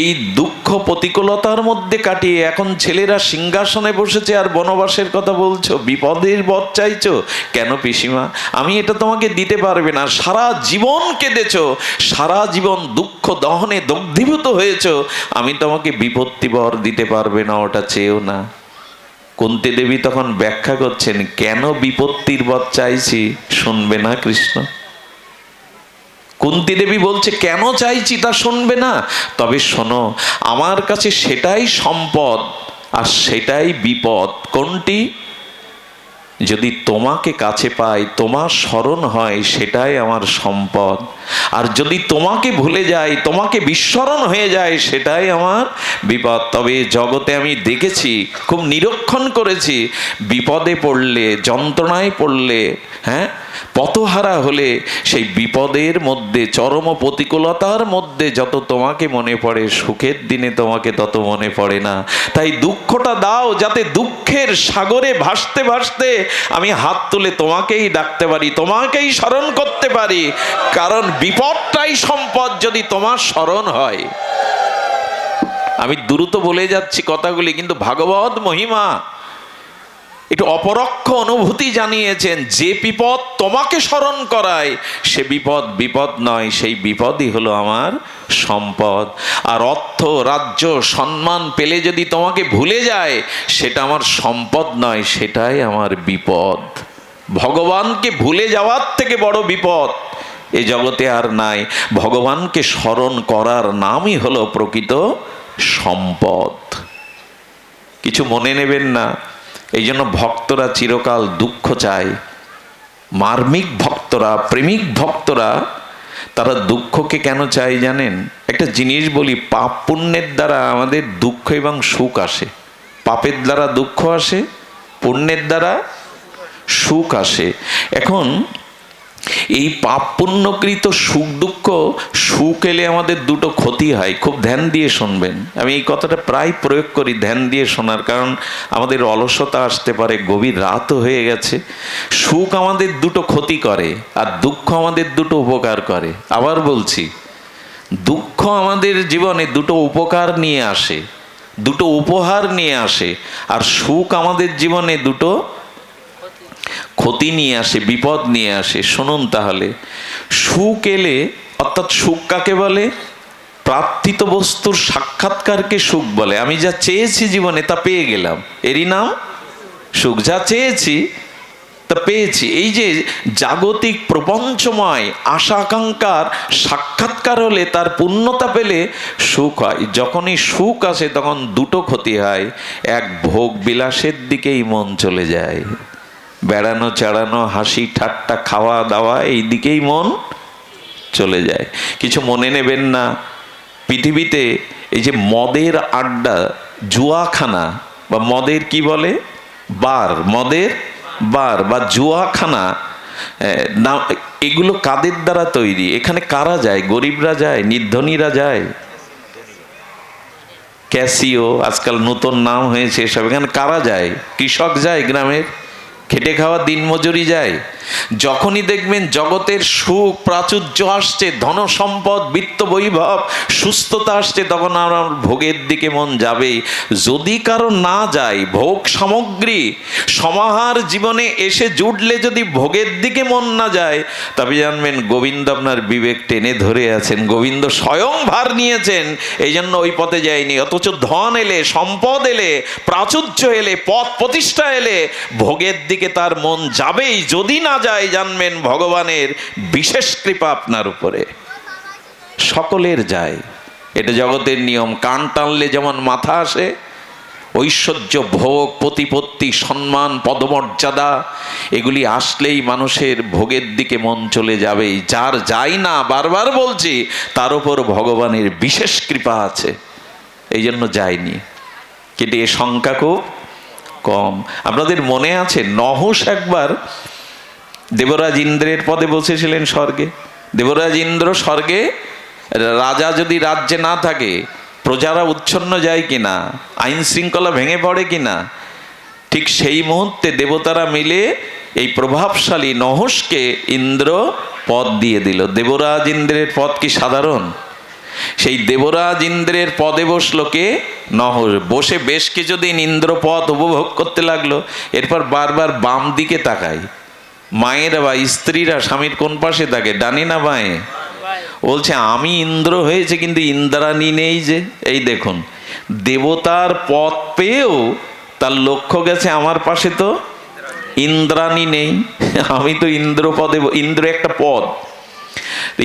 এই দুঃখ প্রতিকূলতার মধ্যে কাটিয়ে এখন ছেলেরা সিংহাসনে বসেছে আর বনবাসের কথা বলছো, বিপদের বর চাইছো। কেন পিসিমা? আমি এটা তোমাকে দিতে পারবে না। সারা জীবন কেঁদেছ, সারা জীবন দুঃখ দহনে দগ্ধীভূত হয়েছ, আমি তোমাকে বিপত্তি বর দিতে পারবে না, ওটা চেয়েও না। কুন্তী দেবী তখন ব্যাখ্যা করছেন, কেন বিপত্তির বর চাইছি শুনবে না কৃষ্ণ? কুন্তী দেবী বলছে কেন চাইছি তা শুনবে না? তবে শোনো, আমার কাছে সেটাই সম্পদ আর সেটাই বিপদ। কোনটি? যদি তোমাকে কাছে পাই, তোমার স্মরণ হয়, সেটাই আমার সম্পদ। আর যদি তোমাকে ভুলে যাই, তোমাকে বিস্মরণ হয়ে যায়, সেটাই আমার বিপদ। তবে জগতে আমি দেখেছি, খুব নিরীক্ষণ করেছি, বিপদে পড়লে, যন্ত্রণায় পড়লে, পথহারা হলে, সেই বিপদের মধ্যে, চরম প্রতিকূলতার মধ্যে যত তোমাকে মনে পড়ে, সুখের দিনে তোমাকে তত মনে পড়ে না। তাই দুঃখটা দাও, যাতে দুঃখের সাগরে ভাসতে ভাসতে আমি হাত তুলে তোমাকেই ডাকতে পারি, তোমাকেই স্মরণ করতে পারি। কারণ বিপদটাই সম্পদ যদি তোমার স্মরণ হয়। আমি দ্রুত বলে যাচ্ছি কথাগুলি, কিন্তু ভাগবত মহিমা একটু অপরোক্ষ অনুভূতি জানিয়েছেন। যে বিপদ তোমাকে স্মরণ করায় সে বিপদ নয়, সেই বিপদই হলো আমার সম্পদ। আর অর্থ, রাজ্য, সম্মান পেলে যদি তোমাকে ভুলে যায়, সেটা আমার সম্পদ নয়, সেটাই আমার বিপদ। ভগবানকে ভুলে যাওয়ার থেকে বড় বিপদ এ জগতে আর নাই। ভগবানকে স্মরণ করার নামই হলো প্রকৃত সম্পদ। কিছু মনে নেবেন না। এই জন্য ভক্তরা চিরকাল দুঃখ চায়। মার্মিক ভক্তরা, প্রেমিক ভক্তরা, তারা দুঃখকে কেন চায় জানেন? একটা জিনিস বলি, পাপ পুণ্যের দ্বারা আমাদের দুঃখ এবং সুখ আসে। পাপের দ্বারা দুঃখ আসে, পুণ্যের দ্বারা সুখ আসে। এখন এই পাপ পুণ্যকৃত সুখ দুঃখ, সুখ এলে আমাদের দুটো ক্ষতি হয়। খুব ধ্যান দিয়ে শুনবেন। আমি এই কথাটা প্রায় প্রয়োগ করি ধ্যান দিয়ে শোনার, কারণ আমাদের অলসতা আসতে পারে, গভীর রাতও হয়ে গেছে। সুখ আমাদের দুটো ক্ষতি করে আর দুঃখ আমাদের দুটো উপকার করে। আবার বলছি, দুঃখ আমাদের জীবনে দুটো উপকার নিয়ে আসে, দুটো উপহার নিয়ে আসে, আর সুখ আমাদের জীবনে দুটো ক্ষতি নিয়ে আসে, বিপদ নিয়ে আসে। শুনুন তাহলে, সুখ এলে, অর্থাৎ সুখ কাকে বলে? প্রার্থিত বস্তুর সাক্ষাৎকারকে সুখ বলে। আমি যা চেয়েছি জীবনে তা পেয়ে গেলাম, এরই নাম সুখ। যা চেয়েছি তা পেয়েছি। এই যে জাগতিক প্রপঞ্চময় আশা আকাঙ্ক্ষার সাক্ষাৎকার হলে, তার পূর্ণতা পেলে সুখ হয়। যখনই সুখ আসে তখন দুটো ক্ষতি হয়। এক, ভোগ বিলাসের দিকেই মন চলে যায়, বেড়ানো চেড়ানো, হাসি ঠাট্টা, খাওয়া দাওয়া, এই দিকেই মন চলে যায়। কিছু মনে নেবেন না। পৃথিবীতে এই যে মদের আড্ডা, জুয়াখানা, বা মদের কি বলে, বার, মদের বার বা জুয়াখানা, এগুলো কাদের দ্বারা তৈরি? এখানে কারা যায়? গরিবরা যায়? নির্ধনীরা যায়? ক্যাসিও আজকাল নতুন নাম হয়েছে এসব। এখানে কারা যায়? কৃষক যায়, গ্রামের খেটে খাওয়া দিনমজুরি যায়। যখনই দেখবেন জগতের সুখ প্রাচুর্য আসছে, ধন সম্পদ বিত্ত বৈভব সুস্থতা আসছে, তখন আমার ভোগের দিকে মন যাবে। যদি কারো না যায়, ভোগ সামগ্রী সমাহার জীবনে এসে জুটলে যদি ভোগের দিকে মন না যায়, তবে জানবেন গোবিন্দ আপনার বিবেক টেনে ধরে আছেন, গোবিন্দ স্বয়ং ভার নিয়েছেন, এই জন্য ওই পথে যায়নি। অথচ ধন এলে, সম্পদ এলে, প্রাচুর্য এলে, পদ প্রতিষ্ঠা এলে ভোগের দিকে তার মন যাবেই। যদি না যায়, জানবেন ভগবানের বিশেষ কৃপা আপনার উপরে। সকলের যায়, এটা জগতের নিয়ম। কান টানলে যেমন মাথা আসে, ঐশ্বর্য, ভোগ, প্রতিপত্তি, সম্মান, পদমর্যাদা এগুলি আসলেই মানুষের ভোগের দিকে মন চলে যাবেই। যার যায় না, বারবার বলছি, তার উপর ভগবানের বিশেষ কৃপা আছে, এই জন্য যায়নি। কিন্তু এ সংখ্যা খুব কম। আপনাদের মনে আছে নহুষ একবার দেবরাজ ইন্দ্রের পদে বসেছিলেন স্বর্গে। দেবরাজ ইন্দ্র স্বর্গে, রাজা যদি রাজ্যে না থাকে প্রজারা উচ্ছন্ন যায় কিনা, আইন শৃঙ্খলা ভেঙে পড়ে কিনা, ঠিক সেই মুহূর্তে দেবতারা মিলে এই প্রভাবশালী নহুষকে ইন্দ্র পদ দিয়ে দিল। দেবরাজ ইন্দ্রের পদ কি সাধারণ? সেই দেবরাজ ইন্দ্রের পদে বসলো কে? নহুষ। বসে বেশ কিছুদিন ইন্দ্র পদ উপভোগ করতে লাগলো। এরপর বারবার বাম দিকে তাকায়। মায়েরা বা স্ত্রীরা স্বামীর কোন পাশে থাকে, ডানে না বাঁয়ে? বলছে আমি ইন্দ্র হয়েছে কিন্তু ইন্দ্রাণী নেই যে। এই দেখুন, দেবতার পদ পেয়েও তার লক্ষ্য গেছে আমার পাশে তো ইন্দ্রাণী নেই, আমি তো ইন্দ্র পদে, ইন্দ্র একটা পদ,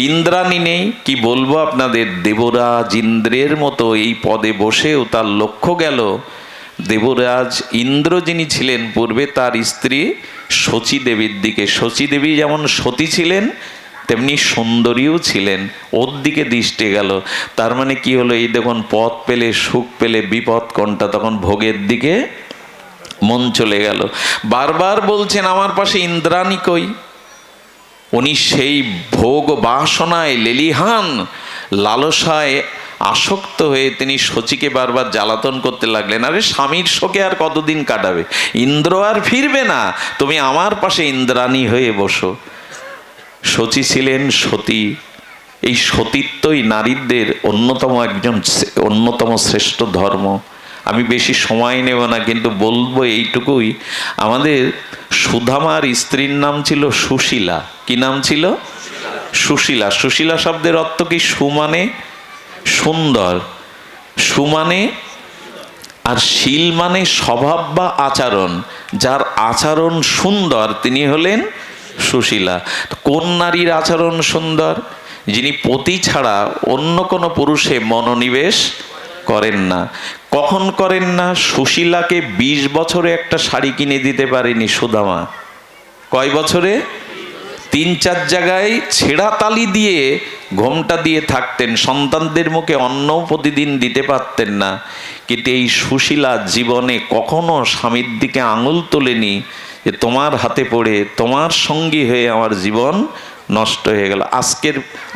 ইন্দ্রাণী নেই। কি বলবো আপনাদের, দেবরাজ ইন্দ্রের মতো এই পদে বসেও তার লক্ষ্য গেল দেবরাজ ইন্দ্র যিনি ছিলেন পূর্বে, তার স্ত্রী শচী দেবীর দিকে। শচী দেবী যেমন সতী ছিলেন তেমনি সুন্দরীও ছিলেন, ওর দিকে দৃষ্টি গেল। তার মানে কি হলো, এই দেখুন পদ পেলে সুখ পেলে বিপদ কোনটা, তখন ভোগের দিকে মন চলে গেল। বারবার বলছেন আমার পাশে ইন্দ্রাণী কই। উনি সেই ভোগ বাসনায় লেলিহান লালসায় আসক্ত হয়ে তিনি শচীকে বারবার জ্বালাতন করতে লাগলেন। আরে স্বামীর শোকে আর কতদিন কাটাবে, ইন্দ্র আর ফিরবে না, তুমি আমার পাশে ইন্দ্রাণী হয়ে বসো। শচী ছিলেন সতী। এই সতীত্বই নারীদের অন্যতম শ্রেষ্ঠ ধর্ম। আমি বেশি সময় নেব না, কিন্তু বলবো এইটুকুই, আমাদের সুধামার স্ত্রীর নাম ছিল সুশীলা। কি নাম ছিল? সুশীলা। সুশীলা শব্দের অর্থ কি? সুমানে সুন্দর, সুমানে, আর শীল মানে স্বভাব বা আচরণ। যার আচরণ সুন্দর তিনি হলেন সুশীলা। কোন নারীর আচরণ সুন্দর? যিনি পতি ছাড়া অন্য কোনো পুরুষে মনোনিবেশ করেন না। কখন করেন না? সুশীলাকে 20 বছরে একটা শাড়ি কিনে দিতে পারেনি সুদামা। কয় বছরে? 3-4 জায়গায় ছেঁড়া তালি দিয়ে ঘোমটা দিয়ে থাকতেন, সন্তানদের মুখে অন্নও প্রতিদিন দিতে পারতেন না। কিন্তু এই সুশীলা জীবনে কখনো স্বামীর দিকে আঙুল তোলেনি যে তোমার হাতে পড়ে, তোমার সঙ্গী হয়ে আমার জীবন নষ্ট হয়ে গেল।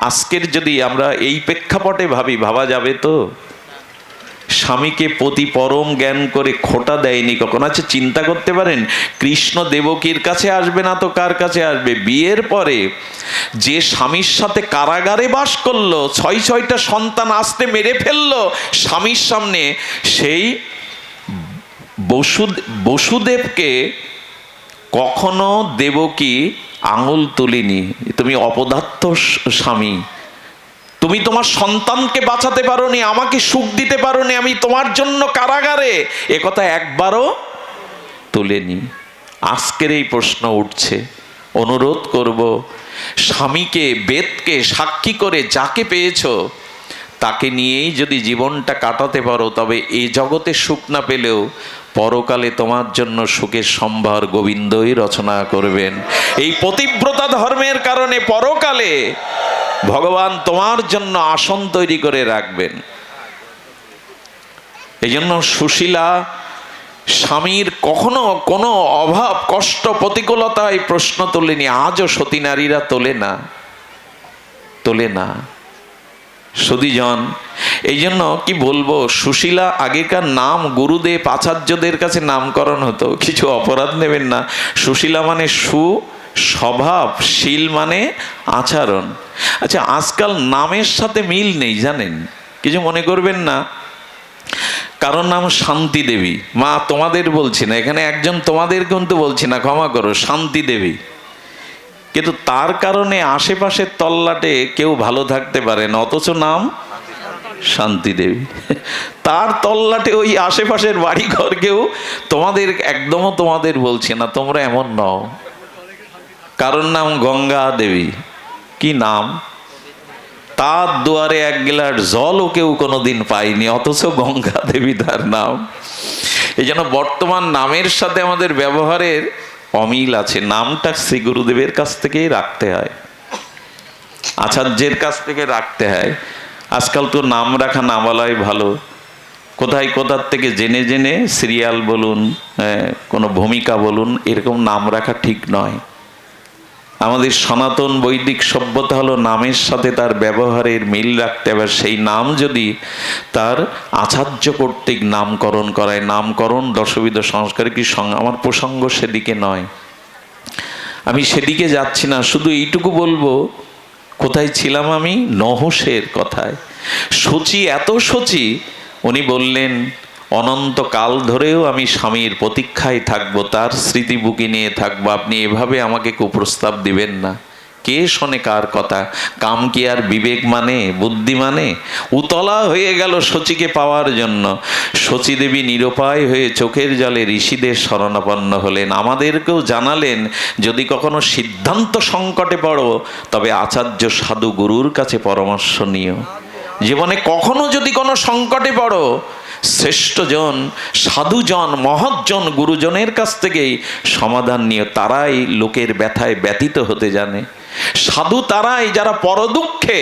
আজকের যদি আমরা এই প্রেক্ষাপটে ভাবা যাবে তো? স্বামীকে পতি পরম জ্ঞান করে খোটা দেয়নি কখন। আচ্ছা চিন্তা করতে পারেন, কৃষ্ণ দেবকীর কাছে আসবে না তো কার কাছে আসবে? বিয়ের পরে যে স্বামীর সাথে কারাগারে বাস করলো, 6টা সন্তান আসতে মেরে ফেললো স্বামীর সামনে, সেই বসুদেবকে কখনো দেবকী আঙুল তুলিনি, তুমি অপদার্থ স্বামী, তুমি তোমার সন্তানকে বাঁচাতে পারোনি, আমাকে সুখ দিতে পারোনি, আমি তোমার জন্য কারাগারে, একথা একবারও তোলেনি। আজকের এই প্রশ্ন উঠছে, অনুরোধ করব, স্বামীকে, বেদকে সাক্ষী করে যাকে পেয়েছো তাকে নিয়েই যদি জীবনটা কাটাতে পারো, তবে এই জগতে সুখ না পেলেও পরকালে তোমার জন্য সুখের সম্ভার গোবিন্দই রচনা করবেন। এই পতিব্রতা ধর্মের কারণে পরকালে ভগবান তোমার জন্য আসন তৈরি করে রাখবেন। এই জন্য সুশীলা স্বামীর কখনো কোনো অভাব, কষ্ট, প্রতিকূলতায় প্রশ্ন তোলেনি। আজও সতী নারীরা তোলে না। সুধীজন, এই জন্য কি বলবো, সুশীলা আগেকার নাম গুরুদেব আচার্যদের কাছে নামকরণ হতো। কিছু অপরাধ নেবেন না, সুশীলা মানে স্বভাবশীল মানে আচরণ। আচ্ছা, আজকাল নামের সাথে মিল নেই, জানেন? কিছু মনে করবেন না। কারণ নাম শান্তি দেবী, মা তোমাদের বলছি না, এখানে একজন তোমাদের কিন্তু বলছি না, ক্ষমা করো, শান্তি দেবী। কিন্তু তার কারণে আশেপাশের তল্লাটে কেউ ভালো থাকতে পারে না, অথচ নাম শান্তি দেবী। তার তল্লাটে ওই আশেপাশের বাড়ি ঘর কেউ তোমাদের, একদমও তোমাদের বলছি না, তোমরা এমন নও। কারণ নাম গঙ্গা দেবী। কি নাম? তার দুয়ারে এক গ্লাস জলও কেউ কোনোদিন পায়নি, অথচ গঙ্গা দেবী তার নাম। এই জন্য বর্তমান নামের সাথে আমাদের ব্যবহারের অমিল আছে। নামটা শ্রী গুরুদেবের কাছ থেকেই রাখতে হয়, আচার্যের কাছ থেকে রাখতে হয়। আজকাল তো নাম রাখা না বলাই ভালো। কোথায় কোথার থেকে জেনে জেনে সিরিয়াল বলুন, কোনো ভূমিকা বলুন, এরকম নাম রাখা ঠিক নয়। আমাদের সনাতন বৈদিক সভ্যতা হলো নামের সাথে তার ব্যবহারের মিল রাখতে হবে। সেই নাম যদি তার আচার্য কর্তৃক নামকরণ করায়, নামকরণ দশবিধ সংস্কার কি আমার প্রসঙ্গ সেদিকে নয়, আমি সেদিকে যাচ্ছি না। শুধু এইটুকু বলবো, কোথায় ছিলাম আমি? নহুষের কথায়। শচী এত শচী, উনি বললেন অনন্তকাল ধরেও আমি স্বামীর প্রতীক্ষায় থাকবো, তার স্মৃতি বুকে নিয়ে থাকবো, আপনি এভাবে আমাকে কুপ্রস্তাব দিবেন না। কে শোনে কার কথা? কাম কি আর বিবেক মানে, বুদ্ধি মানে? উতলা হয়ে গেল শচীকে পাওয়ার জন্য। শচী দেবী নিরুপায় হয়ে চোখের জলে ঋষিদের শরণাপন্ন হলেন। আমাদেরকেও জানালেন, যদি কখনো সিদ্ধান্ত সংকটে পড়ো তবে আচার্য সাধু গুরুর কাছে পরামর্শ নিও। জীবনে কখনো যদি কোনো সংকটে পড়ো, শ্রেষ্ঠজন, সাধুজন, মহৎজন, গুরুজনের কাছ থেকেই সমাধান নিয়ে। তারাই লোকের ব্যথায় ব্যথিত হতে জানে। সাধু তারাই যারা পরদুঃখে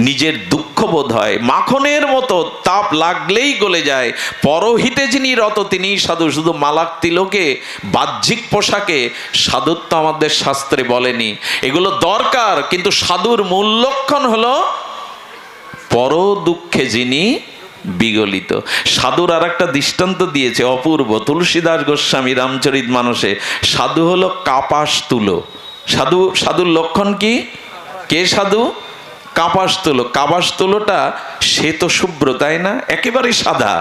নিজের দুঃখ বোধ হয়, মাখনের মতো তাপ লাগলেই গলে যায়। পরহিতে যিনি রত তিনিই সাধু। শুধু মালাক তিলকে, বাহ্যিক পোশাকে সাধুত্ব আমাদের শাস্ত্রে বলেনি। এগুলো দরকার, কিন্তু সাধুর মূল লক্ষণ হলো পর দুঃখে যিনি বিগলিত। সাধুর আর একটা দৃষ্টান্ত দিয়েছে অপূর্ব, তুলসীদাস গোস্বামী রামচরিত মানসে। সাধু হলো কাপাস তুলো। সাধুর লক্ষণ কি? কে সাধু? কাপাস তুলো। কাপাস তুলোটা সে তো শুভ্র, তাই না? একেবারে সাদা।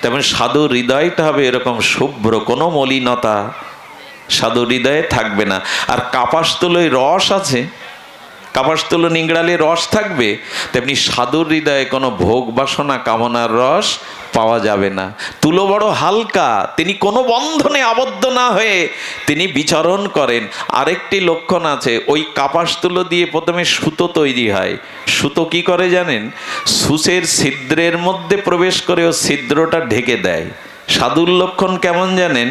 তেমন সাধুর হৃদয়টা হবে এরকম শুভ্র, কোনো মলিনতা সাধু হৃদয়ে থাকবে না। আর কাপাস তুলোয় রস আছে, কাপাস তুলো নিংড়ালে রস থাকবে, তেমনি সাধুর হৃদয়ে কোনো ভোগ বাসনা কামনার রস পাওয়া যাবে না। তুলো বড় হালকা, তিনি কোনো বন্ধনে আবদ্ধ না হয়ে তিনি বিচরণ করেন। আরেকটি লক্ষণ আছে, ওই কাপাস তুলো দিয়ে প্রথমে সুতো তৈরি হয়। সুতো কি করে জানেন? সূচের ছিদ্রের মধ্যে প্রবেশ করে ও ছিদ্রটা ঢেকে দেয়। সাধুর লক্ষণ কেমন জানেন?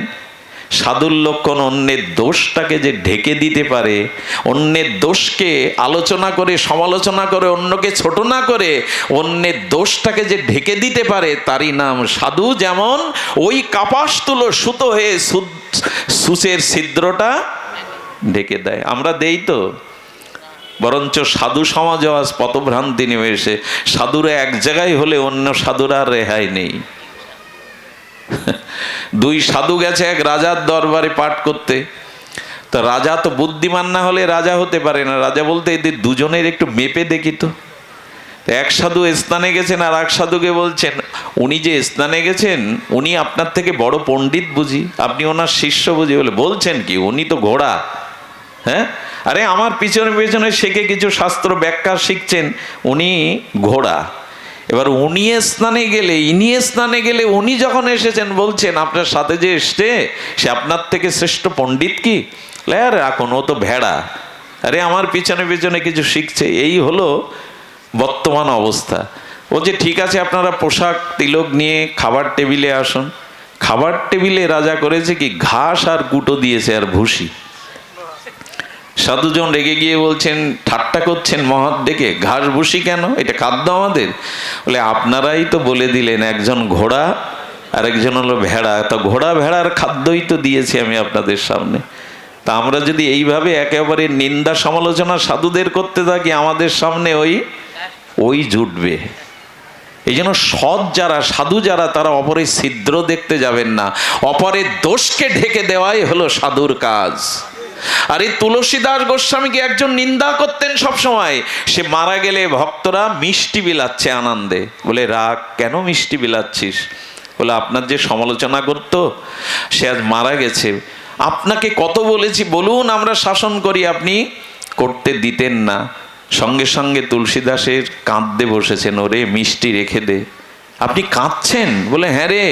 সাধুর লক্ষণ অন্যের দোষটাকে যে ঢেকে দিতে পারে, অন্যের দোষকে আলোচনা করে, সমালোচনা করে, অন্যকে ছোট না করে অন্যের দোষটাকে যে ঢেকে দিতে পারে, তারই নাম সাধু। যেমন ওই কাপাস তুলো সুতো হয়ে সূচের ছিদ্রটা ঢেকে দেয়। আমরা দেই তো, বরঞ্চ সাধু সমাজও আজ পথভ্রান্তি নেমে এসে সাধুরা এক জায়গায় হলে অন্য সাধুরা আর রেহাই নেই। দুই সাধু গেছে এক রাজার দরবারে পাঠ করতে। তো রাজা তো বুদ্ধিমান না হলে রাজা হতে পারে না। রাজা বলতে, এদের দুজনের একটু মেপে দেখি তো। এক সাধু স্নানে গেছেন, আর এক সাধুকে বলছেন, উনি যে স্নানে গেছেন উনি আপনার থেকে বড় পণ্ডিত বুঝি, আপনি ওনার শিষ্য বুঝি। বলে, বলছেন কি? উনি তো ঘোড়া। হ্যাঁ, আরে আমার পিছনে পিছনে শেখে কিছু শাস্ত্র ব্যাখ্যা শিখছেন, উনি ঘোড়া। এবার উনি স্নানে গেলে, ইনি স্নানে গেলে, উনি যখন এসেছেন বলছেন আপনার সাথে যে এসছে সে আপনার থেকে শ্রেষ্ঠ পণ্ডিত কি? রাখুন, ও তো ভেড়া। আরে আমার পিছনে পিছনে কিছু শিখছে। এই হলো বর্তমান অবস্থা। ও যে ঠিক আছে, আপনারা পোশাক তিলক নিয়ে খাবার টেবিলে আসুন। খাবার টেবিলে রাজা করেছে কি? ঘাস আর কুটো দিয়েছে আর ভুসি। সাধুজন রেগে গিয়ে বলছেন, ঠাট্টা করছেন মহৎ ডেকে, ঘাস ভুসি কেন? এটা খাদ্য আমাদের? বলে, আপনারাই তো বলে দিলেন একজন ঘোড়া আর একজন হলো ভেড়া, তো ঘোড়া ভেড়ার খাদ্যই তো দিয়েছি আমি আপনাদের সামনে। তা আমরা যদি এইভাবে একেবারে নিন্দা সমালোচনা সাধুদের করতে থাকি, আমাদের সামনে ওই জুটবে। এই জন্য সৎ যারা, সাধু যারা, তারা অপরের ছিদ্র দেখতে যাবেন না। অপরের দোষকে ঢেকে দেওয়াই হলো সাধুর কাজ। আর এই তুলসীদাস গোস্বামীকে একজন নিন্দা করতেন সব সময়। সে মারা গেলে ভক্তরা মিষ্টি বিলাচ্ছে আনন্দে। বলে, রাগ কেন মিষ্টি বিলাচ্ছিস? বলে, আপনার যে সমালোচনা করতো সে আজ মারা গেছে, আপনাকে কত বলেছি বলুন আমরা শাসন করি, আপনি করতে দিতেন না। সঙ্গে সঙ্গে তুলসীদাসের কাঁদতে বসেছেন, ওরে মিষ্টি রেখে দে। আপনি কাঁদছেন? বলে, হ্যাঁ রে,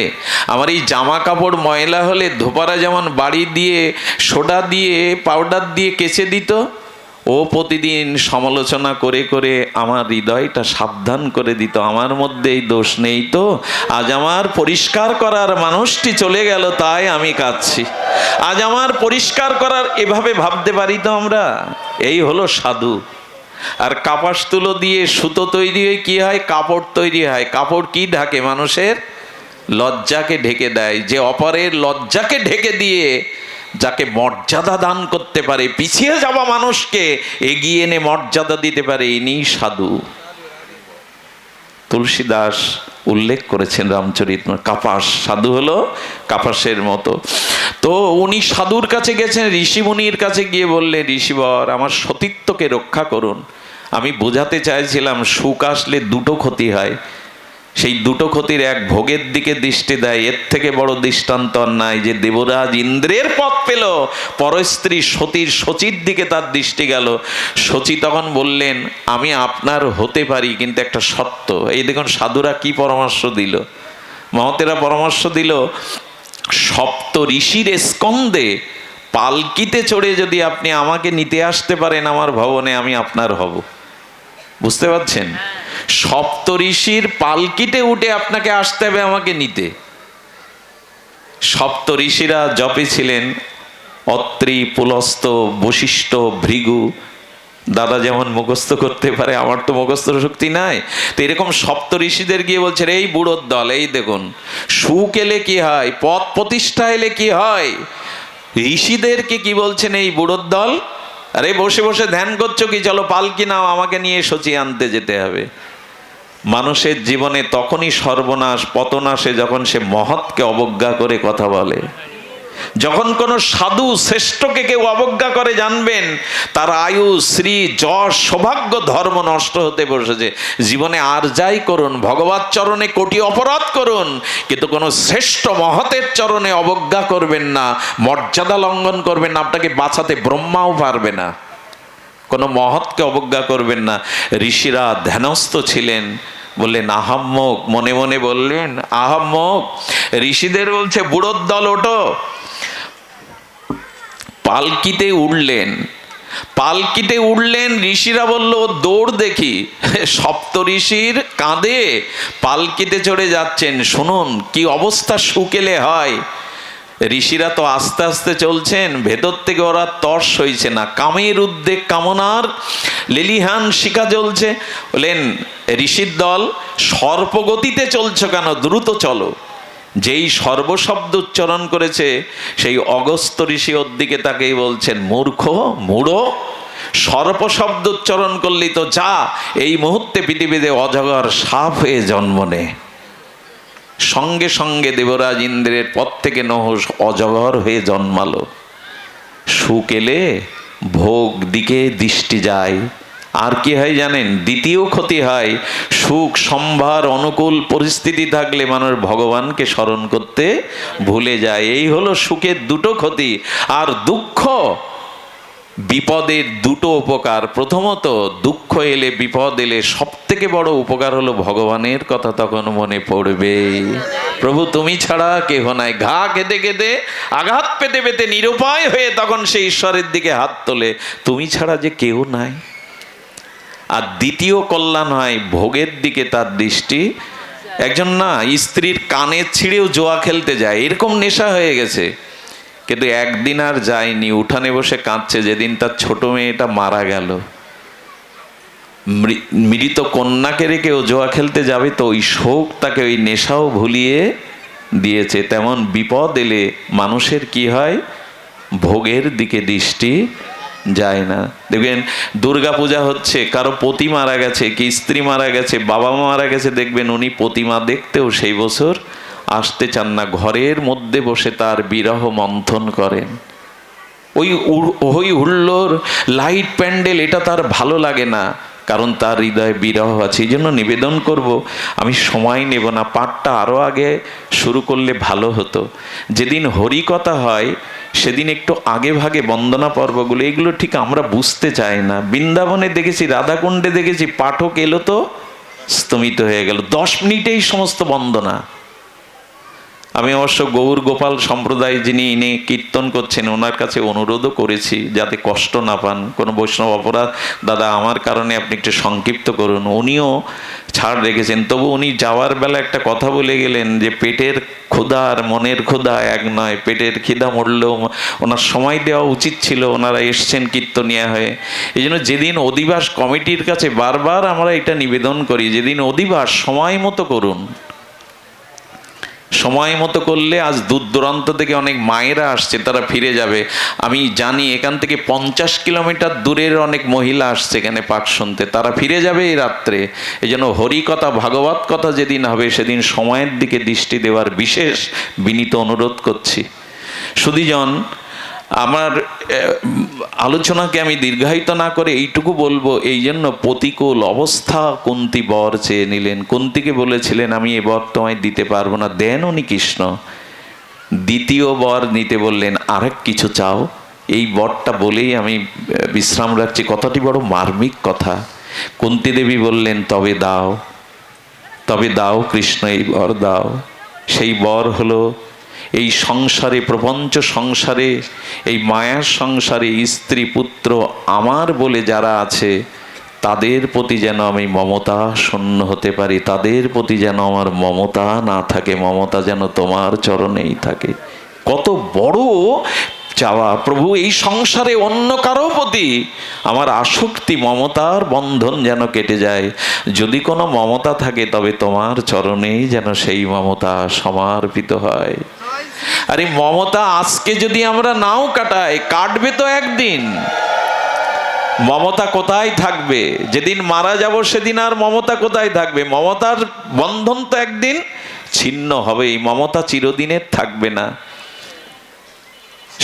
আমার এই জামা কাপড় ময়লা হলে ধোপারা যেমন বাড়ি দিয়ে সোডা দিয়ে পাউডার দিয়ে কেচে দিত, ও প্রতিদিন সমালোচনা করে করে আমার হৃদয়টা সাবধান করে দিত, আমার মধ্যে এই দোষ নেই তো, আজ আমার পরিষ্কার করার মানুষটি চলে গেল তাই আমি কাঁদছি। আজ আমার পরিষ্কার করার, এভাবে ভাবতে পারি তো আমরা? এই হলো সাধু। আর কাপাস তুলো দিয়ে সুতো তৈরি হয়ে কি হয়? কাপড় তৈরি হয়। কাপড় কি ঢাকে? মানুষের লজ্জাকে ঢেকে দেয়। যে অপরের লজ্জাকে ঢেকে দিয়ে যাকে মর্যাদা দান করতে পারে, পিছিয়ে যাওয়া মানুষকে এগিয়ে এনে মর্যাদা দিতে পারে, ইনি সাধু। তুলসীদাস উল্লেখ করেছেন রামচরিতমানসে, কাপাস, সাধু হলো কাপাসের মতো। তো উনি সাধুর কাছে গেছেন, ঋষিমুনির কাছে গিয়ে বললেন, ঋষিবর আমার সতীত্বকে রক্ষা করুন। আমি বোঝাতে চাইছিলাম সুখ আসলে দুটো ক্ষতি হয়, সেই দুটো ক্ষতির এক ভোগের দিকে দৃষ্টি দেয়, এর থেকে বড় দৃষ্টান্ত আর নাই। যে দেবরাজ ইন্দ্রের পথ পেল, পরস্ত্রী সতীর শচীর দিকে তার দৃষ্টি গেল। শচী তখন বললেন, আমি আপনার হতে পারি, কিন্তু একটা শর্ত। এই দেখুন সাধুরা কি পরামর্শ দিল, মহতেরা পরামর্শ দিল, সপ্ত ঋষির স্কন্ধে পালকিতে চড়ে যদি আপনি আমাকে নিতে আসতে পারেন আমার ভবনে, আমি আপনার হব। বুঝতে পারছেন? সপ্ত ঋষির পালকিতে উঠে আপনাকে আসতে হবে আমাকে নিতে। সপ্ত ঋষিরা জপে ছিলেন, অত্রি, পুলস্ত, বশিষ্ঠ, ভৃগু। দাদা যেমন মুখস্থ করতে পারে, আমার তো মুখস্থ শক্তি নাই। তো এরকম সপ্ত ঋষিদের গিয়ে বলছেন, এই বুড়োর দল, এই দেখুন সুখ এলে কি হয়, পদ প্রতিষ্ঠা এলে কি হয়। ঋষিদেরকে কি বলছেন, এই বুড়োর দল, আরে বসে বসে ধ্যান করছো কি, চলো পালকি নাও, আমাকে নিয়ে শচী আনতে যেতে হবে। মানুষের জীবনে তখনই সর্বনাশ, পতন আসে যখন সে মহৎকে অবজ্ঞা করে কথা বলে। যখন কোন সাধু শ্রেষ্ঠকে কেউ অবজ্ঞা করে, জানবেন তার আয়ু, শ্রী, যশ, সৌভাগ্য, ধর্ম নষ্ট হতে বসেছে। জীবনে আর যাই করুন, ভগবত চরণে কোটি অপরাধ করুন, কিন্তু কোনো শ্রেষ্ঠ মহতের চরণে অবজ্ঞা করবেন না, মর্যাদা লঙ্ঘন করবেন না, আপনাকে বাঁচাতে ব্রহ্মাও পারবে না। কোনো মহৎকে অবজ্ঞা করবেন না। ঋষিরা ধ্যানস্থ ছিলেন, বললেন আহাম্মক, মনে মনে বললেন আহাম্মক। ঋষিদের বলছে, বুড়োর দল ওঠো। পালকিতে উঠলেন, পালকিতে উঠলেন। ঋষিরা বলল, দৌড় দেখি। সপ্ত ঋষির কাঁধে পালকিতে চড়ে যাচ্ছেন। শুনুন কি অবস্থা শুকেলে হয়। ঋষিরা তো আস্তে আস্তে চলছেন, ভেতর থেকে ওরা তর্স হইছে না, কামের উদ্বেগ, কামনার লেলিহান শিখা জ্বলছে। বলেন, ঋষির দল সর্পগতিতে চলছো কেন, দ্রুত চলো। যেই সর্বশব্দ উচ্চারণ করেছে সেই অগস্ত্য ঋষি ওর দিকে তাকেই বলছেন, মূর্খ, মূঢ়, সর্প শব্দ উচ্চারণ করলি তো যা, এই মুহূর্তে পৃথিবীতে অজগর সাপ হয়ে জন্ম নে। সঙ্গে সঙ্গে দেবরাজ ইন্দ্রের পথ থেকে নহস অজগর হয়ে জন্মালো। সুখ এলে ভোগ দিকে দৃষ্টি যায়। আর কি হয় জানেন? দ্বিতীয় ক্ষতি হয়, সুখ সম্ভার অনুকূল পরিস্থিতি থাকলে মানুষ ভগবানকে স্মরণ করতে ভুলে যায়। এই হলো সুখের দুটো ক্ষতি। আর দুঃখ, বিপদের দুটো উপকার। প্রথমত, দুঃখ এলে, বিপদ এলে সব থেকে বড় উপকার হলো ভগবানের কথা তখন মনে পড়বে। প্রভু তুমি ছাড়া কেহ নাই। ঘা কেঁদে কেঁদে, আঘাত পেতে পেতে নিরুপায় হয়ে তখন সে ঈশ্বরের দিকে হাত তোলে, তুমি ছাড়া যে কেউ নাই। আর দ্বিতীয় কল্যাণ হয়, ভোগের দিকে তার দৃষ্টি। একজন না স্ত্রীর কানে ছিঁড়েও জোয়া খেলতে যায়, এরকম নেশা হয়ে গেছে, কিন্তু একদিন আর যায়নি, উঠানে বসে কাঁদছে যেদিন তার ছোট মেয়েটা মারা গেল। মৃত কন্যাকে রেখে ও জোয়া খেলতে যাবে, তো ওই শোক তাকে ওই নেশাও ভুলিয়ে দিয়েছে। তেমন বিপদ এলে মানুষের কি হয়, ভোগের দিকে দৃষ্টি যায় না। দেখবেন দুর্গা পূজা হচ্ছে, কারো পতি মারা গেছে, কি স্ত্রী মারা গেছে, বাবা মা মারা গেছে, দেখবেন উনি প্রতিমা দেখতেও সেই বছর আসতে চান না, ঘরের মধ্যে বসে তার বিরহ মন্থন করেন। ওই হই হুল্লোড়, লাইট, প্যান্ডেল এটা তার ভালো লাগে না, কারণ তার হৃদয়ে বিরহ আছে। এই জন্য নিবেদন করব, আমি সময় নেব না, পাঠটা আরও আগে শুরু করলে ভালো হতো। যেদিন হরিকথা হয় সেদিন একটু আগে ভাগে বন্দনা পর্বগুলো, এগুলো ঠিক আমরা বুঝতে চাই না। বৃন্দাবনে দেখেছি, রাধাকুণ্ডে দেখেছি, পাঠক এলো তো স্তমিত হয়ে গেল, 10 মিনিটেই সমস্ত বন্দনা। আমি অবশ্য গৌর গোপাল সম্প্রদায় যিনি ইনি কীর্তন করছেন, ওনার কাছে অনুরোধও করেছি যাতে কষ্ট না পান, কোনো বৈষ্ণব অপরাধ দাদা আমার কারণে আপনি একটু সংক্ষিপ্ত করুন। উনিও ছাড় রেখেছেন, তবু উনি যাওয়ার বেলা একটা কথা বলে গেলেন যে পেটের ক্ষুধা আর মনের ক্ষুধা এক নয়, পেটের খিদা মরলেও ওনার সময় দেওয়া উচিত ছিল, ওনারা এসছেন কীর্তনিয়া হয়ে। এই জন্য যেদিন অধিবাস কমিটির কাছে বারবার আমরা এটা নিবেদন করি, যেদিন অধিবাস সময় মতো করুন। সময় মতো করলে, আজ দূর দূরান্ত থেকে অনেক মায়েরা আসছে, তারা ফিরে যাবে। আমি জানি এখান থেকে 50 কিলোমিটার দূরের অনেক মহিলা আসছে এখানে পাঠ শুনতে, তারা ফিরে যাবে এই রাত্রে। এই জন্য হরিকথা, ভাগবত কথা যেদিন হবে সেদিন সময়ের দিকে দৃষ্টি দেওয়ার বিশেষ বিনীত অনুরোধ করছি। সুধীজন, আমার আলোচনাকে আমি দীর্ঘায়িত না করে এইটুকু বলবো, এই জন্য প্রতিকূল অবস্থা কুন্তী বর চেয়ে নিলেন। কুন্তীকে বলেছিলেন আমি এ বর তোমায় দিতে পারবো না, দেন উনি কৃষ্ণ। দ্বিতীয় বর নিতে বললেন, আরেক কিছু চাও। এই বরটা বলেই আমি বিশ্রাম রাখছি, কথাটি বড় মার্মিক কথা। কুন্তী দেবী বললেন, তবে দাও, তবে দাও কৃষ্ণ, এই বর দাও। সেই বর হলো, এই সংসারে, প্রপঞ্চ সংসারে, এই মায়ার সংসারে স্ত্রী পুত্র আমার বলে যারা আছে, তাদের প্রতি যেন আমি মমতা শূন্য হতে পারি, তাদের প্রতি যেন আমার মমতা না থাকে, মমতা যেন তোমার চরণেই থাকে। কত বড় চাওয়া প্রভু, এই সংসারে অন্য কারো প্রতি আমার আসক্তি, মমতার বন্ধন যেন কেটে যায়। যদি কোনো মমতা থাকে তবে তোমার চরণেই যেন সেই মমতা সমর্পিত হয়। আরে মমতা আজকে যদি আমরা নাও কাটাই, কাটবে তো একদিন। মমতা কোথায় থাকবে? যেদিন মারা যাব সেদিন আর মমতা কোথায় থাকবে? মমতার বন্ধন তো একদিন ছিন্ন হবে, এই মমতা চিরদিনের থাকবে না।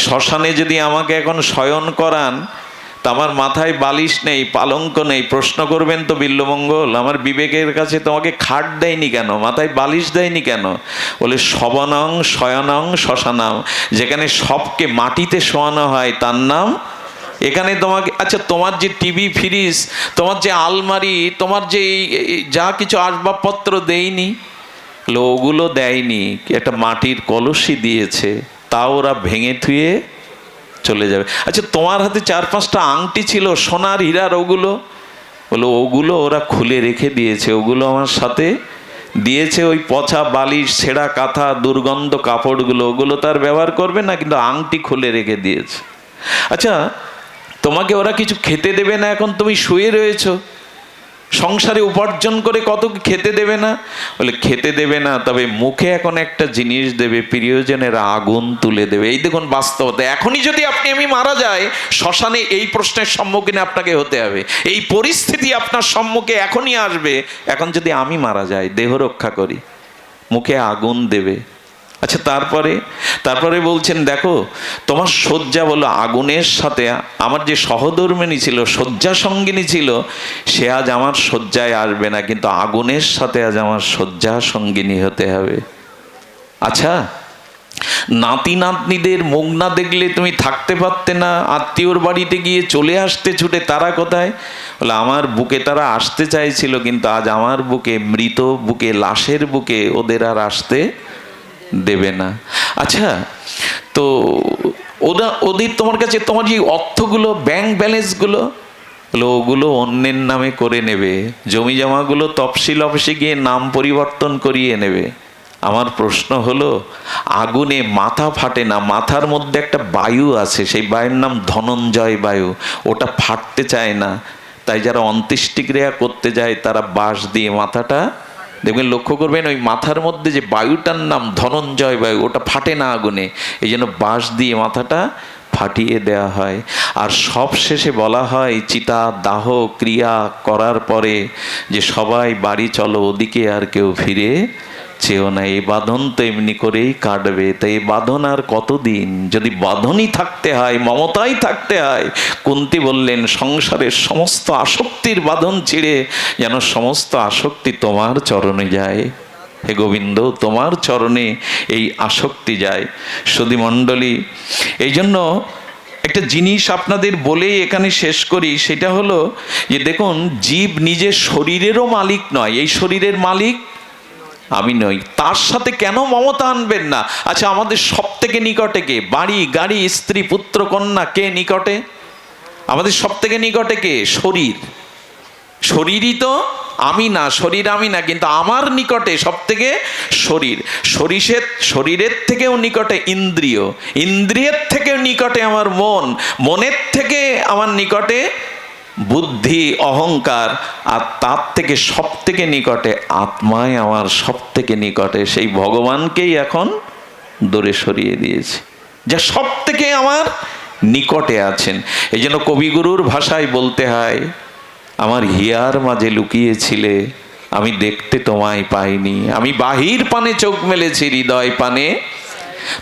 শ্মশানে যদি আমাকে এখন শয়ন করান, তা আমার মাথায় বালিশ নেই, পালঙ্ক নেই, প্রশ্ন করবেন তো বিল্বমঙ্গল, আমার বিবেকের কাছে তোমাকে খাট দেয়নি কেন, মাথায় বালিশ দেয়নি কেন? বলে শবনং শয়নং শ্মশানম, যেখানে সবকে মাটিতে শোয়ানো হয় তার নাম এখানে তোমাকে। আচ্ছা, তোমার যে টিভি, ফ্রিজ, তোমার যে আলমারি, তোমার যে যা কিছু আসবাবপত্র দেয়নি, ওগুলো দেয়নি, একটা মাটির কলসি দিয়েছে, তাও ওরা ভেঙে থুয়ে চলে যাবে। আচ্ছা, তোমার হাতে 4-5টা আংটি ছিল সোনার হীরার, ওগুলো বলো ওগুলো ওরা খুলে রেখে দিয়েছে, ওগুলো আমার সাথে দিয়েছে। ওই পচা বালিশ, ছেঁড়া কাঁথা, দুর্গন্ধ কাপড়গুলো, ওগুলো তার ব্যবহার করবে না, কিন্তু আংটি খুলে রেখে দিয়েছে। আচ্ছা, তোমাকে ওরা কিছু খেতে দেবে না, এখন তুমি শুয়ে রয়েছো, সংসারে উপার্জন করে কত খেতে দেবে না? বলে খেতে দেবে না, তবে মুখে এখন একটা জিনিস দেবে, প্রিয়জনের আগুন তুলে দেবে। এই দেখুন বাস্তবতা। এখনই যদি আপনি আমি মারা যাই, শ্মশানে এই প্রশ্নের সম্মুখীন আপনাকে হতে হবে, এই পরিস্থিতি আপনার সম্মুখে এখনই আসবে। এখন যদি আমি মারা যাই, দেহ রক্ষা করি, মুখে আগুন দেবে। আচ্ছা, তারপরে বলছেন, দেখো তোমার শয্যা বলো আগুনের সাথে, আমার যে সহধর্মিণী ছিল, শয্যা সঙ্গিনী ছিল, সে আজ আমার শয্যায় আসবে না, কিন্তু আগুনের সাথে আজ আমার শয্যা সঙ্গিনী হতে হবে। আচ্ছা, নাতি নাতনিদের মুখ না দেখলে তুমি থাকতে পারতে না, আত্মীয়র বাড়িতে গিয়ে চলে আসতে ছুটে, তারা কোথায়? বলে আমার বুকে তারা আসতে চাইছিল, কিন্তু আজ আমার বুকে, মৃত বুকে, লাশের বুকে ওদের আর আসতে দেবে না। আচ্ছা, তো ওদের তোমার কাছে তোমার যে অর্থগুলো, ব্যাংক ব্যালেন্সগুলো, ওগুলো অন্যের নামে করে নেবে, জমি জমাগুলো তফসিল অফিসে গিয়ে নাম পরিবর্তন করিয়ে নেবে। আমার প্রশ্ন হলো, আগুনে মাথা ফাটে না, মাথার মধ্যে একটা বায়ু আছে, সেই বায়ুর নাম ধনঞ্জয় বায়ু, ওটা ফাটতে চায় না। তাই যারা অন্ত্যেষ্টিক্রিয়া করতে যায় তারা বাঁশ দিয়ে মাথাটা, দেখবেন লক্ষ্য করবেন, ওই মাথার মধ্যে যে বায়ুটার নাম ধনঞ্জয় বায়ু, ওটা ফাটে না আগুনে, এই জন্য বাঁশ দিয়ে মাথাটা ফাটিয়ে দেওয়া হয়। আর সব শেষে বলা হয় চিতা দাহ ক্রিয়া করার পরে যে সবাই বাড়ি চলো, ওদিকে আর কেউ ফিরে চেয়েও না, এই বাঁধন তো এমনি করেই কাটবে। তাই এই বাঁধন আর কতদিন? যদি বাঁধনই থাকতে হয়, মমতাই থাকতে হয়, কুন্তী বললেন সংসারের সমস্ত আসক্তির বাঁধন ছিঁড়ে যেন সমস্ত আসক্তি তোমার চরণে যায়। হে গোবিন্দ, তোমার চরণে এই আসক্তি যায়। সুধী মণ্ডলী, এই জন্য একটা জিনিস আপনাদের বলেই এখানে শেষ করি, সেটা হলো যে দেখুন, জীব নিজের শরীরেরও মালিক নয়, এই শরীরের মালিক আমি নই। তার সাথে কেন মমতা আনবেন না? আচ্ছা, আমাদের সব থেকে নিকটে কে? বাড়ি, গাড়ি, স্ত্রী, পুত্র, কন্যা, কে নিকটে? আমাদের সব থেকে নিকটে কে? শরীর। শরীরই তো আমি না, শরীর আমি না, কিন্তু আমার নিকটে সব থেকে শরীর। শরীরের থেকেও নিকটে ইন্দ্রিয়, ইন্দ্রিয়ের থেকেও নিকটে আমার মন, মনের থেকে আমার নিকটে বুদ্ধি, অহংকার, আর তার থেকে সব থেকে নিকটে আত্মাই আমার সব থেকে নিকটে। সেই ভগবানকেই এখন দূরে সরিয়ে দিয়েছে, যা সব থেকে আমার নিকটে আছেন। এই জন্য কবিগুরুর ভাষায় বলতে হয়, আমার হিয়ার মাঝে লুকিয়েছিলে, আমি দেখতে তোমায় পাইনি। আমি বাহির পানে চোখ মেলেছি, হৃদয় পানে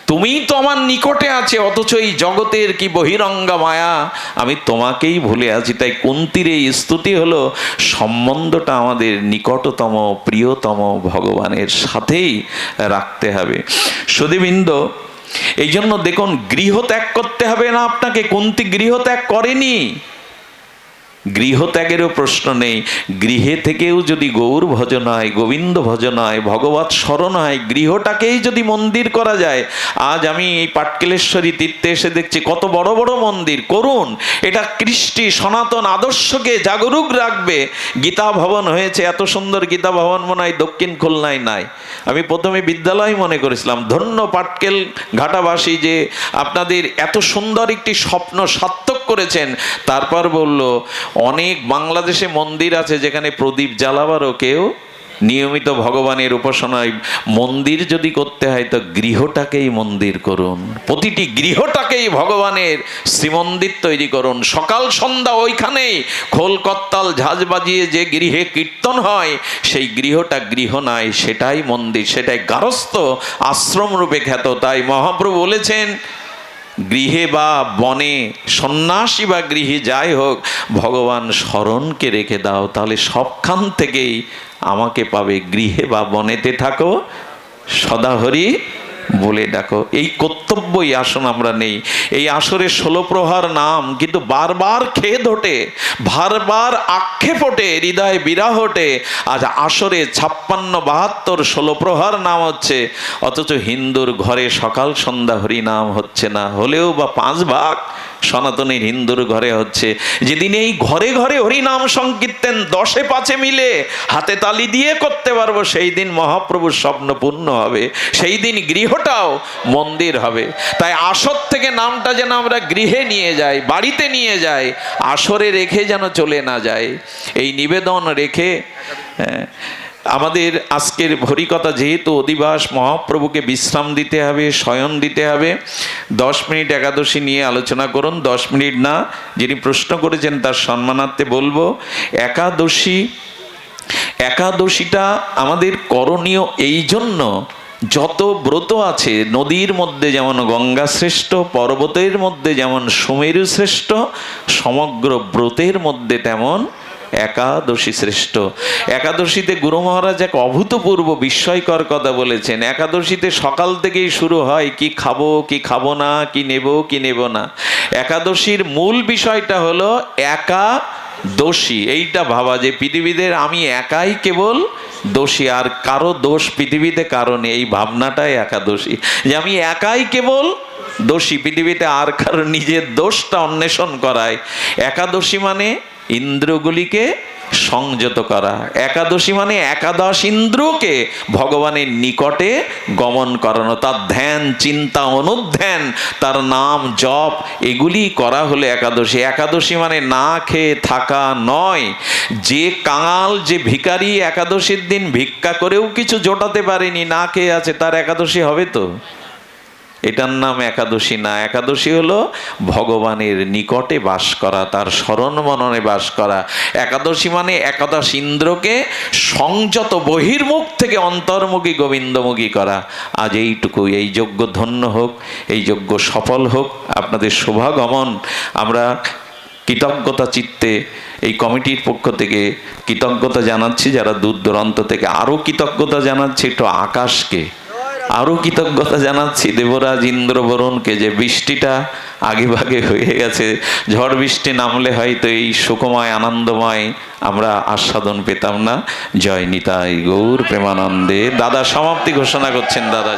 তুমিই তো আমার নিকটে আছে, অথচ এই জগতের কি বহিরঙ্গা মায়া, আমি তোমাকেই ভুলে আছি। তাই কুন্তীর এই স্তুতি হলো, সম্বন্ধটা আমাদের নিকটতম প্রিয়তম ভগবানের সাথেই রাখতে হবে। সুধীবৃন্দ, এই জন্য দেখুন, গৃহ ত্যাগ করতে হবে না আপনাকে। কুন্তী গৃহ ত্যাগ করেনি, গৃহত্যাগেরও প্রশ্ন নেই। গৃহে থেকেও যদি গৌর ভজন হয়, গোবিন্দ ভজন হয়, ভগবত স্মরণ হয়, গৃহটাকেই যদি মন্দির করা যায়। আজ আমি এই পাটকেলেশ্বরী তীর্থে এসে দেখছি কত বড় বড় মন্দির করুন। এটা কৃষ্টি সনাতন আদর্শকে জাগরুক রাখবে। গীতা ভবন হয়েছে, এত সুন্দর গীতা ভবন মনে হয় দক্ষিণ খুলনায় নাই। আমি প্রথমে বিদ্যালয় মনে করেছিলাম। ধন্য পাটকেল ঘাটাবাসী যে আপনাদের এত সুন্দর একটি স্বপ্ন সার্থক করেছেন। তারপর বলল, অনেক বাংলাদেশে মন্দির আছে যেখানে প্রদীপ জ্বালাবারও কেউ নিয়মিত ভগবানের উপাসনায়। মন্দির যদি করতে হয় তো গৃহটাকেই মন্দির করুন, প্রতিটি গৃহটাকেই ভগবানের শ্রীমন্দির তৈরি করুন। সকাল সন্ধ্যা ওইখানেই খোল করতাল ঝাঁঝ বাজিয়ে যে গৃহে কীর্তন হয়, সেই গৃহটা গৃহ নয়, সেটাই মন্দির, সেটাই গারস্থ আশ্রম রূপে খ্যাত। তাই মহাপ্রভু বলেছেন, গৃহে বা বনে, সন্ন্যাসী বা গৃহে যাই হোক, ভগবান স্মরণকে রেখে দাও, তাহলে সবখান থেকেই আমাকে পাবে। গৃহে বা বনেতে থাকো, সদাহরি বলে ডাকো। এই কর্তব্যই আসন আমরা নেই। এই আসরে 16 প্রহার নাম, কিন্তু বারবার খেদ ওঠে, বারবার আক্ষেপ ওঠে, হৃদয়ে বিরাহ ওঠে। আজ আসরে 56, 72, 16 প্রহার নাম হচ্ছে, অথচ হিন্দুর ঘরে সকাল সন্ধ্যা হরি নাম হচ্ছে না। হলেও বা 5 ভাগ সনাতনের হিন্দুর ঘরে হচ্ছে। যেদিন এই ঘরে ঘরে হরিনাম সংকীর্তন 10-এ 5-এ মিলে হাতে তালি দিয়ে করতে পারবো, সেই দিন মহাপ্রভুর স্বপ্ন পূর্ণ হবে, সেই দিন গৃহটাও মন্দির হবে। তাই আসর থেকে নামটা যেন আমরা গৃহে নিয়ে যাই, বাড়িতে নিয়ে যাই, আসরে রেখে যেন চলে না যায়। এই নিবেদন রেখে আমাদের আজকের হরিকথা, যেহেতু অধিবাস, মহাপ্রভুকে বিশ্রাম দিতে হবে, শয়ন দিতে হবে। 10 মিনিট একাদশী নিয়ে আলোচনা করুন। 10 মিনিট না, যিনি প্রশ্ন করেছেন তার সম্মানার্থে বলবো, একাদশীটা আমাদের করণীয় এই জন্য, যত ব্রত আছে, নদীর মধ্যে যেমন গঙ্গা শ্রেষ্ঠ, পর্বতের মধ্যে যেমন সুমেরু শ্রেষ্ঠ, সমগ্র ব্রতের মধ্যে তেমন একাদশী শ্রেষ্ঠ। একাদশীতে গুরু মহারাজ এক অভূতপূর্ব বিস্ময়কর কথা বলেছেন। একাদশীতে সকাল থেকেই শুরু হয়, কি খাবো কি খাবো না, কি নেব কি নেব না। একাদশীর মূল বিষয়টা হলো একাদশী। এইটা ভাবা যে পৃথিবীতে আমি একাই কেবল দোষী, আর কারো দোষ পৃথিবীতে কারো নেই। এই ভাবনাটাই একাদশী, যে আমি একাই কেবল দোষী, পৃথিবীতে আর কারো নিজের দোষটা অন্বেষণ করায়। একাদশী মানে ইন্দ্রগুলিকে সংযত করা। একাদশী মানে একাদশ ইন্দ্রকে ভগবানের নিকটে গমন করানো, তার ধ্যান চিন্তা অনুধ্যান, তার নাম জপ, এগুলি করা হলো একাদশী। একাদশী মানে না খেয়ে থাকা নয়। যে কাঙাল, যে ভিখারি একাদশীর দিন ভিক্ষা করেও কিছু জোটাতে পারেনি, না খেয়ে আছে, তার একাদশী হবে তো? এটার নাম একাদশী না। একাদশী হলো ভগবানের নিকটে বাস করা, তার স্মরণ মননে বাস করা। একাদশী মানে একাদশ ইন্দ্রকে সংযত বহির্মুখ থেকে অন্তর্মুখী গোবিন্দমুখী করা। আজ এইটুকু, এই যজ্ঞ ধন্য হোক, এই যজ্ঞ সফল হোক, আপনাদের শুভাগমন আমরা কৃতজ্ঞতা চিত্তে এই কমিটির পক্ষ থেকে কৃতজ্ঞতা জানাচ্ছি। যারা দূর দূরান্ত থেকে, আরও কৃতজ্ঞতা জানাচ্ছি একটু আকাশকে, আরও কৃতজ্ঞতা জানাচ্ছি দেবরাজ ইন্দ্র বরুণকে, যে বৃষ্টিটা আগে ভাগে হয়ে গেছে। ঝড় বৃষ্টি নামলে হয়তো এই সুখময় আনন্দময় আমরা আস্বাদন পেতাম না। জয় নিতাই গৌর প্রেমানন্দে। দাদা সমাপ্তি ঘোষণা করছেন। দাদা।